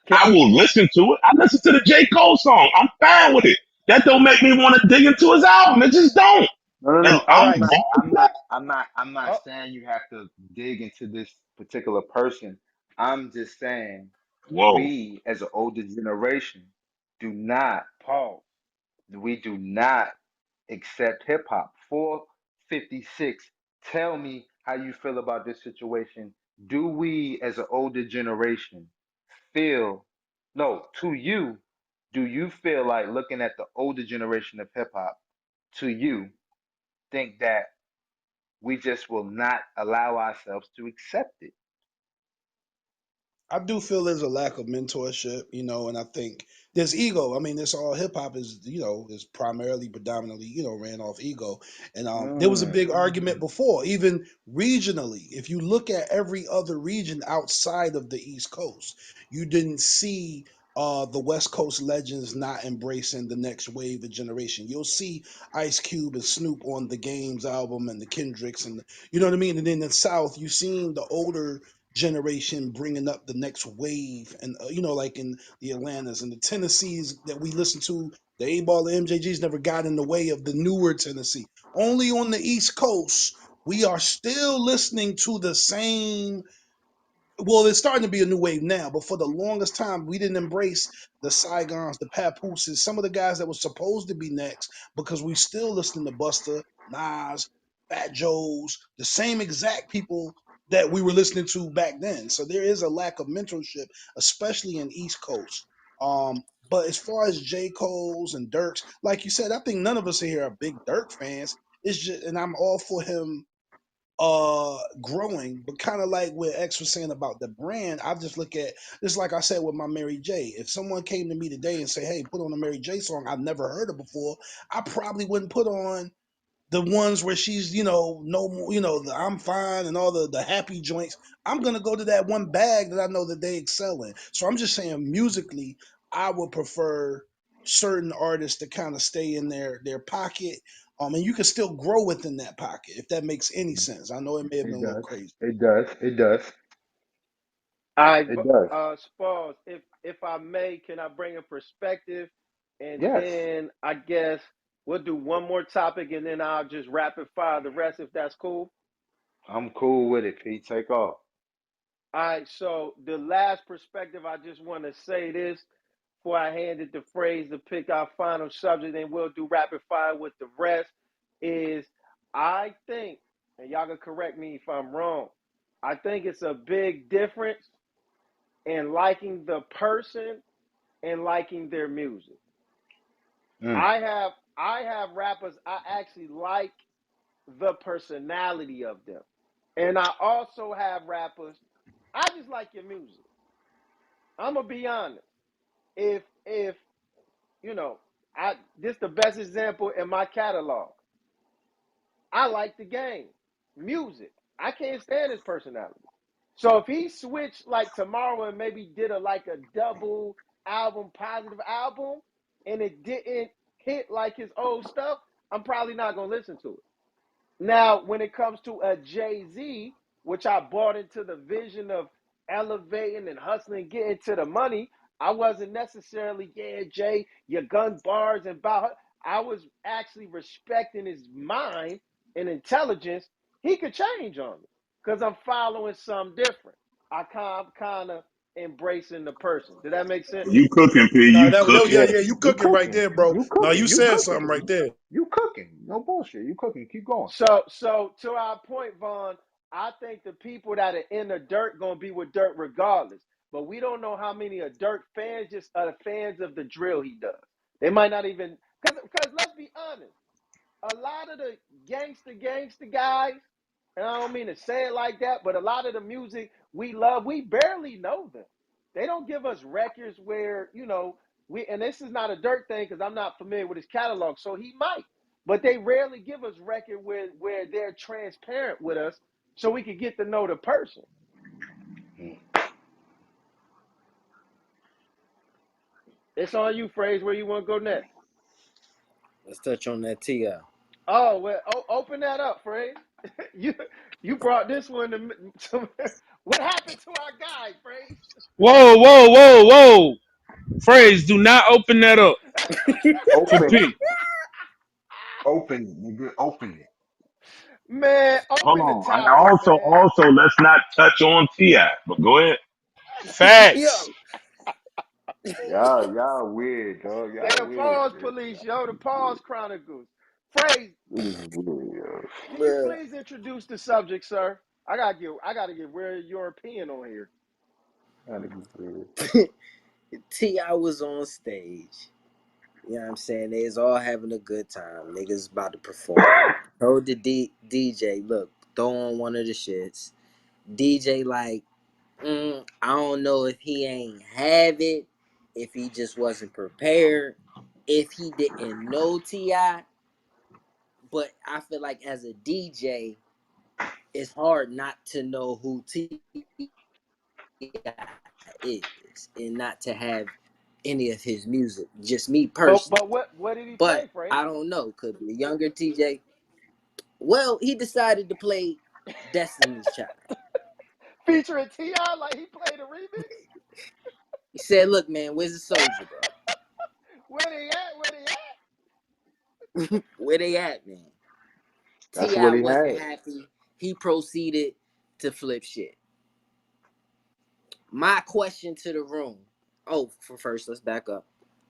Can, I will listen to it. I listen to the J. Cole song. I'm fine with it. That don't make me want to dig into his album. It just don't. No, no, And no. all I'm right. I'm not Oh, saying you have to dig into this particular person. I'm just saying whoa. we as an older generation do not pause. We do not accept hip hop. 456. Tell me how you feel about this situation. Do we, as an older generation, feel no to you? Do you feel like looking at the older generation of hip hop? To you, think that we just will not allow ourselves to accept it? I do feel there's a lack of mentorship, and I think there's ego. I mean, it's all hip hop is, is primarily, predominantly, ran off ego. And there was a Mm, big argument before, even regionally. If you look at every other region outside of the East Coast, you didn't see the West Coast legends not embracing the next wave of generation. You'll see Ice Cube and Snoop on the Games album and the Kendricks and you know what I mean. And in the South, you've seen the older generation bringing up the next wave, and like in the Atlantas and the Tennessees that we listen to, the A Ball, the MJGs never got in the way of the newer Tennessee. Only on the East Coast, we are still listening to the same. Well, it's starting to be a new wave now, but for the longest time, we didn't embrace the Saigons, the Papooses, some of the guys that were supposed to be next, because we still listening to Buster, Nas, Fat Joes, the same exact people that we were listening to back then. So there is a lack of mentorship, especially in East Coast. But as far as J. Cole's and Dirk's, like you said, I think none of us here are big Dirk fans. It's just, and I'm all for him growing, but kind of like what X was saying about the brand, I just look at just like I said with my Mary J. If someone came to me today and say, "Hey, put on a Mary J song I've never heard of before," I probably wouldn't put on the ones where she's, no more, the I'm fine and all the happy joints. I'm gonna go to that one bag that I know that they excel in. So I'm just saying musically, I would prefer certain artists to kind of stay in their pocket. And you can still grow within that pocket if that makes any sense. I know it may have been it a little does. crazy. It does. It does. All right, It does. Spalls, if I may, can I bring a perspective, and Yes. then I guess we'll do one more topic, and then I'll just rapid fire the rest if that's cool. I'm cool with it, Pete. Take off. All right, so the last perspective, I just want to say this before I hand it to Phrase to pick our final subject, and we'll do rapid fire with the rest. Is I think, and y'all can correct me if I'm wrong, I think it's a big difference in liking the person and liking their music. Mm. I have rappers I actually like the personality of them. And I also have rappers I just like your music. I'm gonna be honest. If I this the best example in my catalog. I like the game. Music. I can't stand his personality. So if he switched like tomorrow and maybe did a double album, positive album, and it didn't hit like his old stuff, I'm probably not gonna listen to it. Now, when it comes to a Jay-Z, which I bought into the vision of elevating and hustling, getting to the money, I wasn't necessarily, yeah, Jay, your gun bars and about. I was actually respecting his mind and intelligence. He could change on me because I'm following some different. I'm kind of embracing the person. Did that make sense? You cooking, P? No, You yeah, cooking? Yeah. yeah, you You cooking right cooking. there, bro. You No, you cooking. You said something cooking. right there. You cooking. No bullshit. You cooking. Keep going. So to our point, Vaughn, I think the people that are in the dirt gonna be with dirt regardless. But we don't know how many of Dirt fans just are fans of the drill he does. They might not even because let's be honest, a lot of the gangster guys, and I don't mean to say it like that, but a lot of the music we love, we barely know them. They don't give us records where, we and this is not a Dirt thing because I'm not familiar with his catalog, so he might. But they rarely give us record where they're transparent with us so we can get to know the person. Mm. It's on you, Phrase, where you want to go next. Let's touch on that Ti. Oh, well, open that up, Phrase. you you brought this one to what happened to our guy, Phrase? Whoa, whoa, whoa, whoa. Phrase, do not open that up for Open. P. Open. Nigga. Open it. Man, Hold open the on. And topic, man. also, let's not touch on Ti. But go ahead. Facts. Yo, Y'all weird, dog. They Y'all the weird, Pause man. Police, yo, the Pause Chronicles. Phrase, This is weird, yo. can you Bruh. please introduce the subject, sir? I gotta get where your opinion on here. That nigga's weird. T.I. was on stage. You know what I'm saying? They was all having a good time. Niggas about to perform. Told the DJ, look, throw on one of the shits. DJ like, I don't know if he ain't have it, if he just wasn't prepared, if he didn't know T.I. But I feel like as a DJ, it's hard not to know who T.I. is and not to have any of his music. Just me But personally. but what did he But play, Phrase? I don't know. Could be a younger TJ. Well, he decided to play Destiny's Child. Featuring T.I. like he played a remix? He said, look, man, where's the soldier, bro? Where they at? Where they at? Where they at, man? That's what T.I. he wasn't had. happy. He proceeded to flip shit. My question to the room. Oh, for first, let's back up.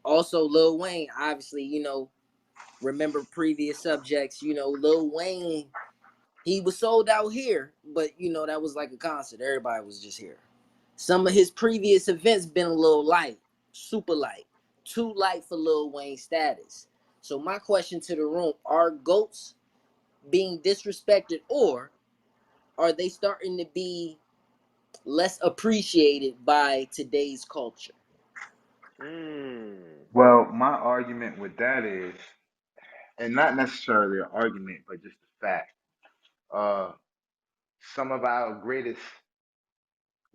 Also, Lil Wayne, obviously, remember previous subjects, Lil Wayne, he was sold out here, but that was like a concert. Everybody was just here. Some of his previous events been a little light, super light, too light for Lil Wayne status. So my question to the room, are GOATs being disrespected, or are they starting to be less appreciated by today's culture? Well, my argument with that is, and not necessarily an argument, but just a fact. Uh, some of our greatest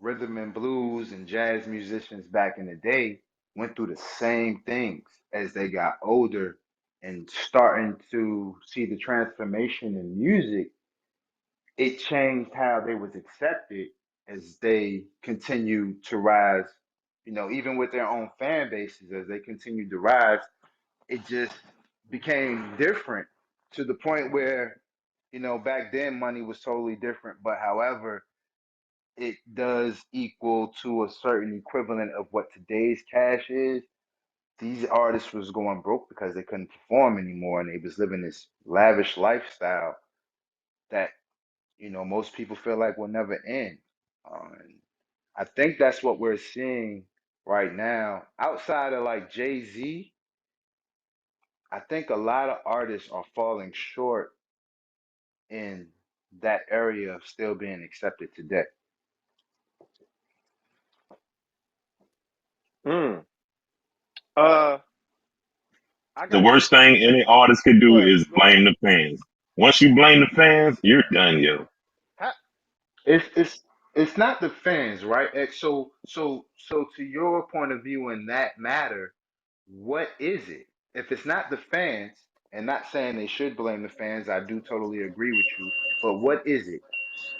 rhythm and blues and jazz musicians back in the day went through the same things as they got older and starting to see the transformation in music. It changed how they was accepted as they continued to rise, even with their own fan bases, as they continued to rise, it just became different to the point where, back then money was totally different, but however, it does equal to a certain equivalent of what today's cash is. These artists was going broke because they couldn't perform anymore and they was living this lavish lifestyle that, most people feel like will never end. And I think that's what we're seeing right now. Outside of like Jay-Z, I think a lot of artists are falling short in that area of still being accepted today. Mm. Uh, I The got worst this. thing any artist could Go do ahead. is Go ahead. blame the fans. Once you blame the fans, you're done, yo. How, It's not the fans, right? So to your point of view in that matter, what is it? If it's not the fans, and not saying they should blame the fans, I do totally agree with you. But what is it?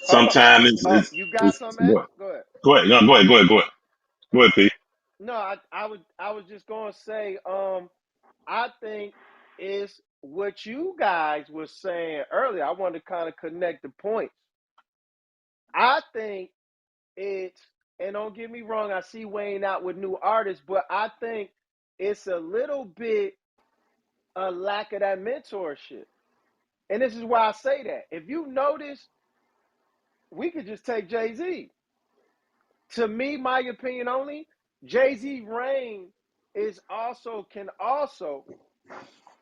Sometimes you got some, X? Go ahead. go ahead, no, go ahead, P. No, I was just gonna say, I think it's what you guys were saying earlier. I want to kind of connect the points. I think it's, and don't get me wrong, I see Wayne out with new artists, but I think it's a little bit a lack of that mentorship. And this is why I say that. If you notice, we could just take Jay-Z. To me, my opinion only, Jay-Z reign is also can also,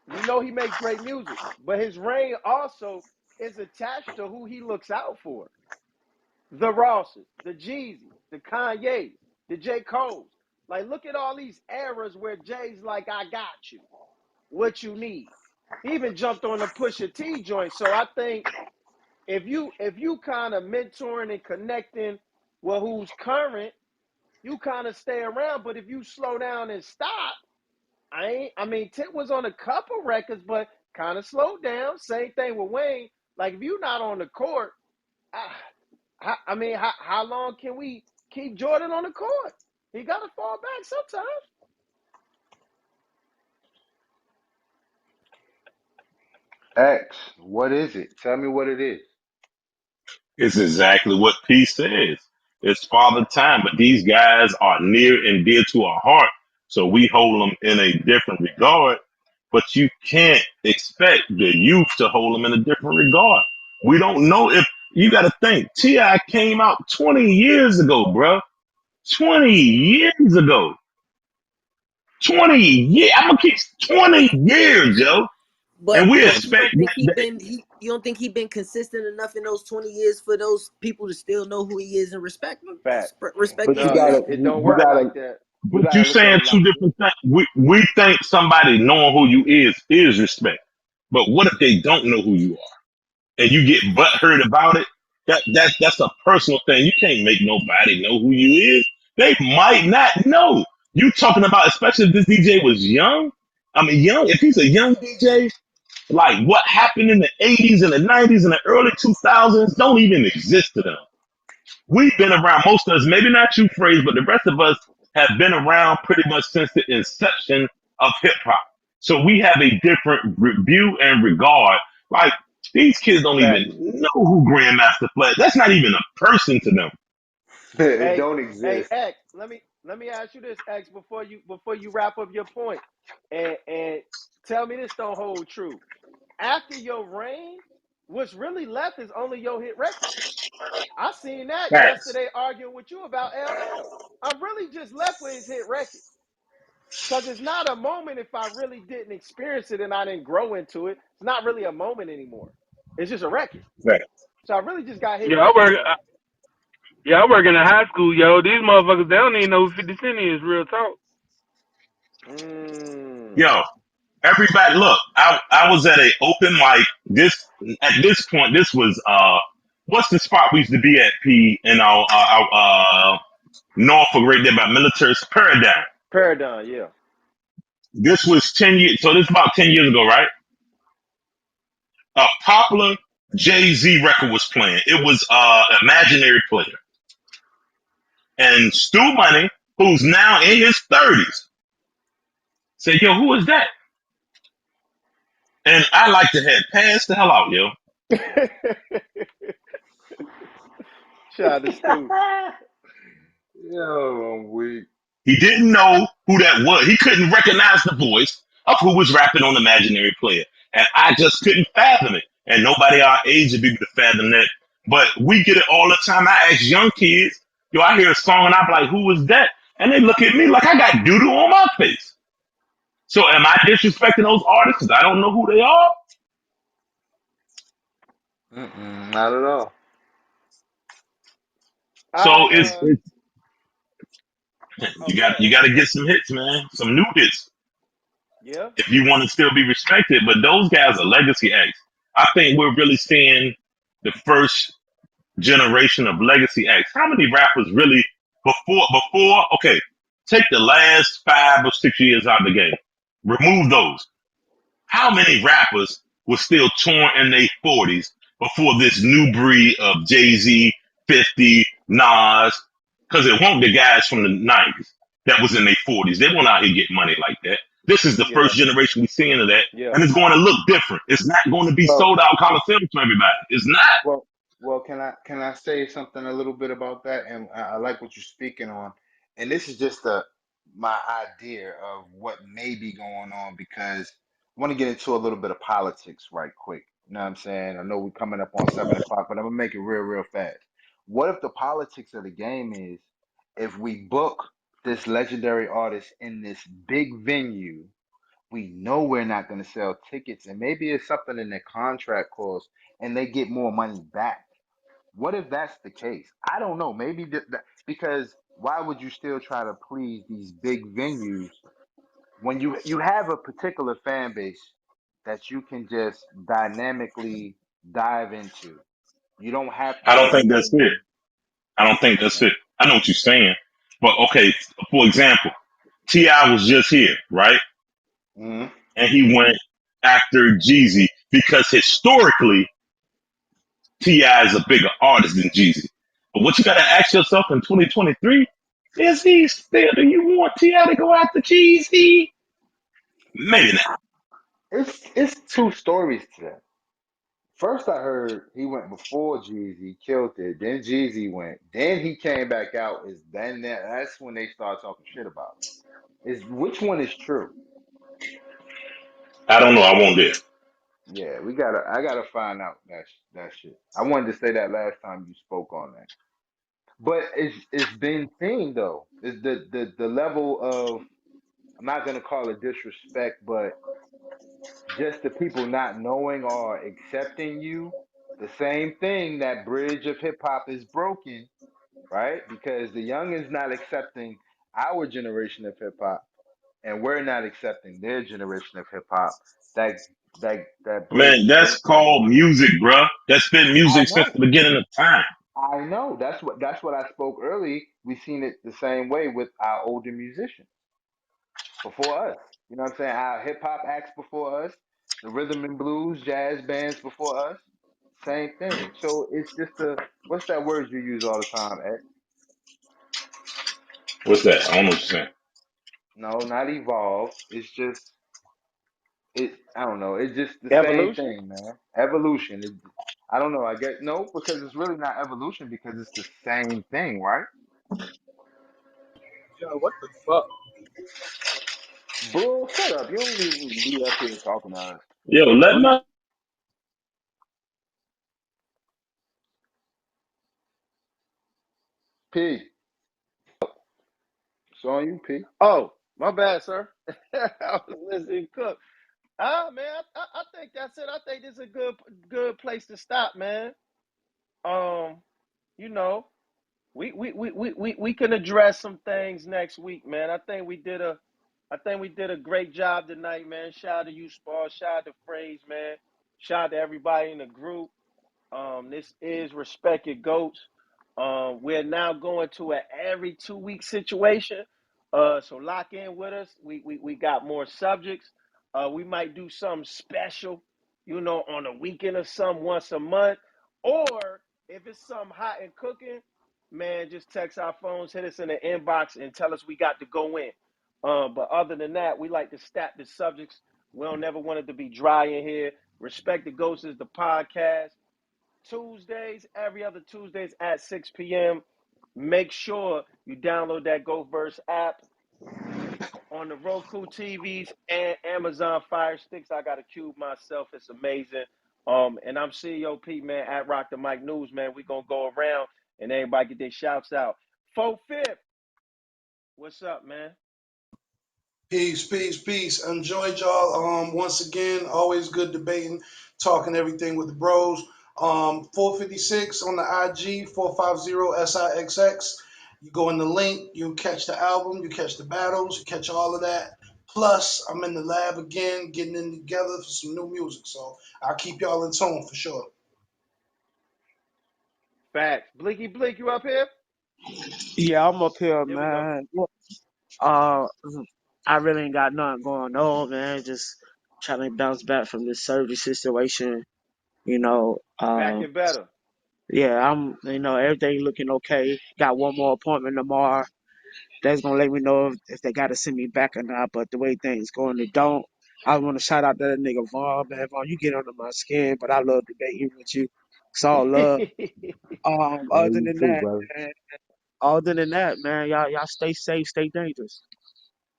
we know he makes great music, but his reign also is attached to who he looks out for. The Rosses, the Jeezys, the Kanye's, the J. Cole's. Like, look at all these eras where Jay's like, I got you, what you need. He even jumped on the Pusha T joint. So I think if you kind of mentoring and connecting with who's current, you kind of stay around. But if you slow down and stop, I mean, Tip was on a couple records, but kind of slowed down. Same thing with Wayne. Like, if you're not on the court, I mean, how long can we keep Jordan on the court? He got to fall back sometimes. X, what is it? Tell me what it is. It's exactly what P says. It's father time, but these guys are near and dear to our heart So we hold them in a different regard, but you can't expect the youth to hold them in a different regard. We don't know if you got to think. Ti came out 20 years ago, bro. 20 years ago. 20 years. I'm gonna keep 20 years, yo. And we But you expect don't think he that. been you don't think he been consistent enough in those 20 years for those people to still know who he is and Fact. respect But him you No, for gotta, that? it don't you work But gotta, like that. you you gotta look at saying it two like this. different things. We think somebody knowing who you is respect. But what if they don't know who you are and you get butthurt about it? That's a personal thing. You can't make nobody know who you is. They might not know. You talking about, especially if this DJ was young. I mean, young. If he's a young DJ, like what happened in the 80s and the 90s and the early 2000s don't even exist to them. We've been around, most of us, maybe not you, Phrase, but the rest of us have been around pretty much since the inception of hip hop. So we have a different view and regard. Like these kids don't Fact. even know who Grandmaster Flash. That's not even a person to them. It Hey, don't hey, exist. X. Let me ask you this, X, before you wrap up your point, and tell me this don't hold true. After your reign, what's really left is only your hit records. I seen that Facts. yesterday arguing with you about LL. I'm really just left with his hit records. Because it's not a moment if I really didn't experience it and I didn't grow into it. It's not really a moment anymore. It's just a record. Facts. So I really just got hit Yeah, I records work. left. Yeah, I work in a high school, yo. These motherfuckers, they don't even know who 50 Cent is. Real talk. Mm. Yo, everybody, look, I was at a open mic. At this point, this was what's the spot we used to be at, P, in our Norfolk right there by military paradigm. Paradigm, yeah. This was 10 years, so this is about 10 years ago, right? A popular Jay-Z record was playing. It was Imaginary Player. And Stu Money, who's now in his 30s, said, yo, who is that? And I like to have passed the hell out, yo. Shout out to Stu. Yo, I'm weak. He didn't know who that was. He couldn't recognize the voice of who was rapping on Imaginary Player. And I just couldn't fathom it. And nobody our age would be able to fathom that. But we get it all the time. I ask young kids, yo, I hear a song and I'm like, who is that? And they look at me like I got doodle on my face. So am I disrespecting those artists because I don't know who they are? Not at all. So I it's oh you go got ahead, you X. got to get some hits, man, some new hits Yeah. if you want to still be respected. But those guys are legacy acts. I think we're really seeing the first generation of legacy acts. How many rappers really before? Okay, take the last 5 or 6 years out of the game. Remove those. How many rappers were still touring in their 40s before this new breed of Jay Z, 50, Nas? Because it won't the guys from the 90s that was in their 40s. They won't out here get money like that. This is the Yeah. first generation we're seeing of that. Yeah. And it's going to look different. It's not going to be Well, sold out Coliseum for everybody. It's not. well, well. Can I say something a little bit about that? And I like what you're speaking on. And this is just my idea of what may be going on because I want to get into a little bit of politics right quick. You know what I'm saying? I know we're coming up on 7 o'clock, but I'm gonna make it real, real fast. What if the politics of the game is if we book this legendary artist in this big venue? We know we're not going to sell tickets, and maybe it's something in their contract clause, and they get more money back. What if that's the case? I don't know. Maybe because why would you still try to please these big venues when you have a particular fan base that you can just dynamically dive into? You don't have I to don't think that's bring it. I don't think that's in. it. I know what you're saying. But okay, for example, T.I. was just here, right? Mhm. And he went after Jeezy because historically T.I. is a bigger artist than Jeezy. But what you gotta ask yourself in 2023 is he still do you want T.I. to go after Jeezy? Maybe not. It's two stories to that. First, I heard he went before Jeezy, killed it. Then Jeezy went. Then he came back out. Is then that's when they start talking shit about him. Is which one is true? I don't know. I won't dare. Yeah, I gotta find out that shit. I wanted to say that last time you spoke on that. But it's been seen though. Is the level of, I'm not gonna call it disrespect, but just the people not knowing or accepting you. The same thing, that bridge of hip hop is broken, right? Because the young is not accepting our generation of hip hop, and we're not accepting their generation of hip hop. That that bridge Man, is that's broken. called music, bruh. That's been I music since know. the beginning of time. I know. That's what I spoke early. We seen it the same way with our older musicians before us. You know what I'm saying? Our hip hop acts before us, the rhythm and blues, jazz bands before us. Same thing. So it's just what's that word you use all the time, Ed? What's that? I don't know what you're saying. No, not evolve. It's just I don't know. It's just the same Evolution. thing, man. Evolution. I don't know. I get no, because it's really not evolution, because it's the same thing, right? Yo, what the fuck? Bull, shut up. You don't even be up here talking to us. Yo, let Go to my P. It's on you, P. Oh, my bad, sir. I was listening to Cook. Ah, man, I think that's it. I think this is a good place to stop, man. Um, you know, we can address some things next week, man. I think we did a great job tonight, man. Shout out to you, Spar. Shout out to Phrase, man. Shout out to everybody in the group. This is Respect Your Goats. We're now going to an every 2 week situation. So lock in with us. We got more subjects. We might do something special, on a weekend or something once a month. Or if it's something hot and cooking, man, just text our phones, hit us in the inbox, and tell us we got to go in. But other than that, we like to stack the subjects. We don't never want it to be dry in here. Respect the Ghosts is the podcast. Tuesdays, every other Tuesdays at 6 p.m. Make sure you download that GoVerse app on the Roku TVs and Amazon Fire Sticks. I got a cube myself. It's amazing. And I'm CEO Pete, man, at Rock the Mic News, man. We're going to go around and everybody get their shouts out. 4-5, what's up, man? Peace, peace, peace. Enjoyed y'all. Once again, always good debating, talking everything with the bros. 456 on the IG, 450SIXX. You go in the link, you catch the album, you catch the battles, you catch all of that. Plus, I'm in the lab again, getting in together for some new music. So I'll keep y'all in tone for sure. Facts. Blinky Blink, you up here? Yeah, I'm up here, There we go. man. Look, Uh, I really ain't got nothing going on, man. Just trying to bounce back from this surgery situation. You know, Back uh, and better. yeah, everything looking okay. Got one more appointment tomorrow. That's gonna let me know if they gotta send me back or not. But the way things going, they don't. I want to shout out to that nigga Vaughn, man. Vaughn, you get under my skin, but I love debating with you. It's all love. Man, you too, brother. Man, other than that, man, y'all stay safe, stay dangerous.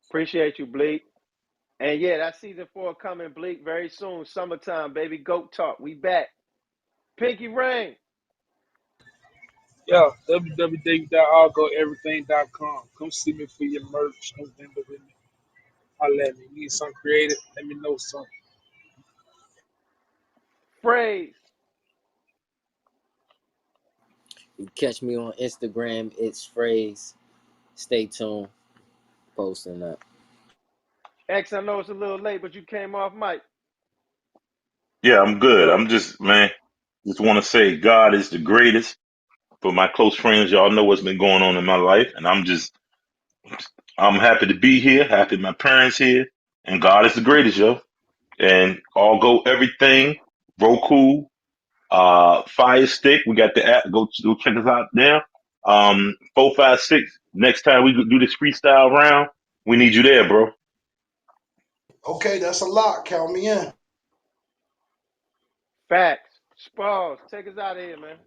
Appreciate you, Bleak. And yeah, that season 4 coming, Bleak, very soon. Summertime, baby. Goat Talk. We back. Pinky Rain. Yeah, www.allgoeverything.com. Come see me for your merch, November with me. Holla at me. Need something creative? Let me know something. Phrase. You catch me on Instagram. It's phrase. Stay tuned. Posting up. X, I know it's a little late, but you came off mic. Yeah, I'm good. Good. I'm just, man, just want to say God is the greatest. For my close friends, y'all know what's been going on in my life, and I'm happy to be here. Happy my parents here, and God is the greatest, yo. And all go everything, Roku, Fire Stick. We got the app. Go check us out there. 456. Next time we do this freestyle round, we need you there, bro. Okay, that's a lot. Count me in. Facts. Spalls. Take us out of here, man.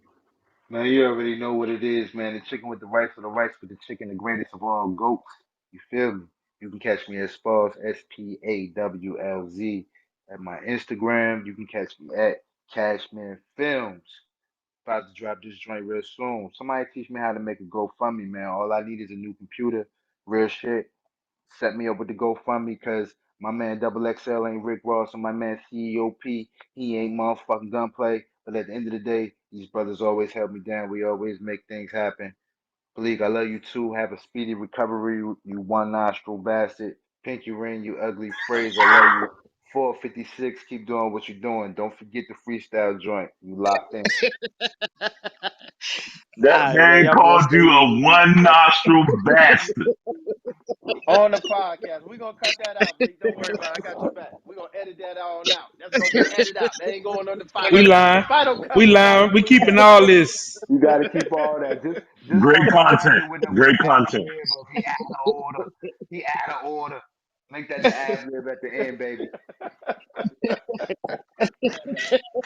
Man, you already know what it is, man. The chicken with the rice or the rice with the chicken, the greatest of all goats. You feel me? You can catch me at Spawls, SPAWLZ, at my Instagram. You can catch me at Cashman Films. About to drop this joint real soon. Somebody teach me how to make a GoFundMe, man. All I need is a new computer. Real shit. Set me up with the GoFundMe because my man Double XL ain't Rick Ross and my man CEOP, he ain't motherfucking gunplay. But at the end of the day, these brothers always help me down. We always make things happen. Bleak, I love you too. Have a speedy recovery, you one nostril bastard. Pinky ring, you ugly phrase. I love you. 456, keep doing what you're doing. Don't forget the freestyle joint. You locked in. That All right, man. man Y'all boys called stay you a easy. one nostril bastard. On the podcast. We're gonna cut that out, Bleak. Don't worry about it. I got your back. We're gonna edit that on out. That's gonna get edited out. That ain't going on the We final. The lying. final cut We will not lying. We include keeping that. all this. You gotta keep all that. Just Great don't mind content. it when Great the ad content. lib of he out of order. He out of order. Make that the ad lib at the end, baby.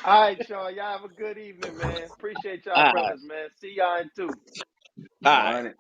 All right, y'all. Y'all have a good evening, man. Appreciate y'all All right. brothers, man. See y'all in 2. All right. 100.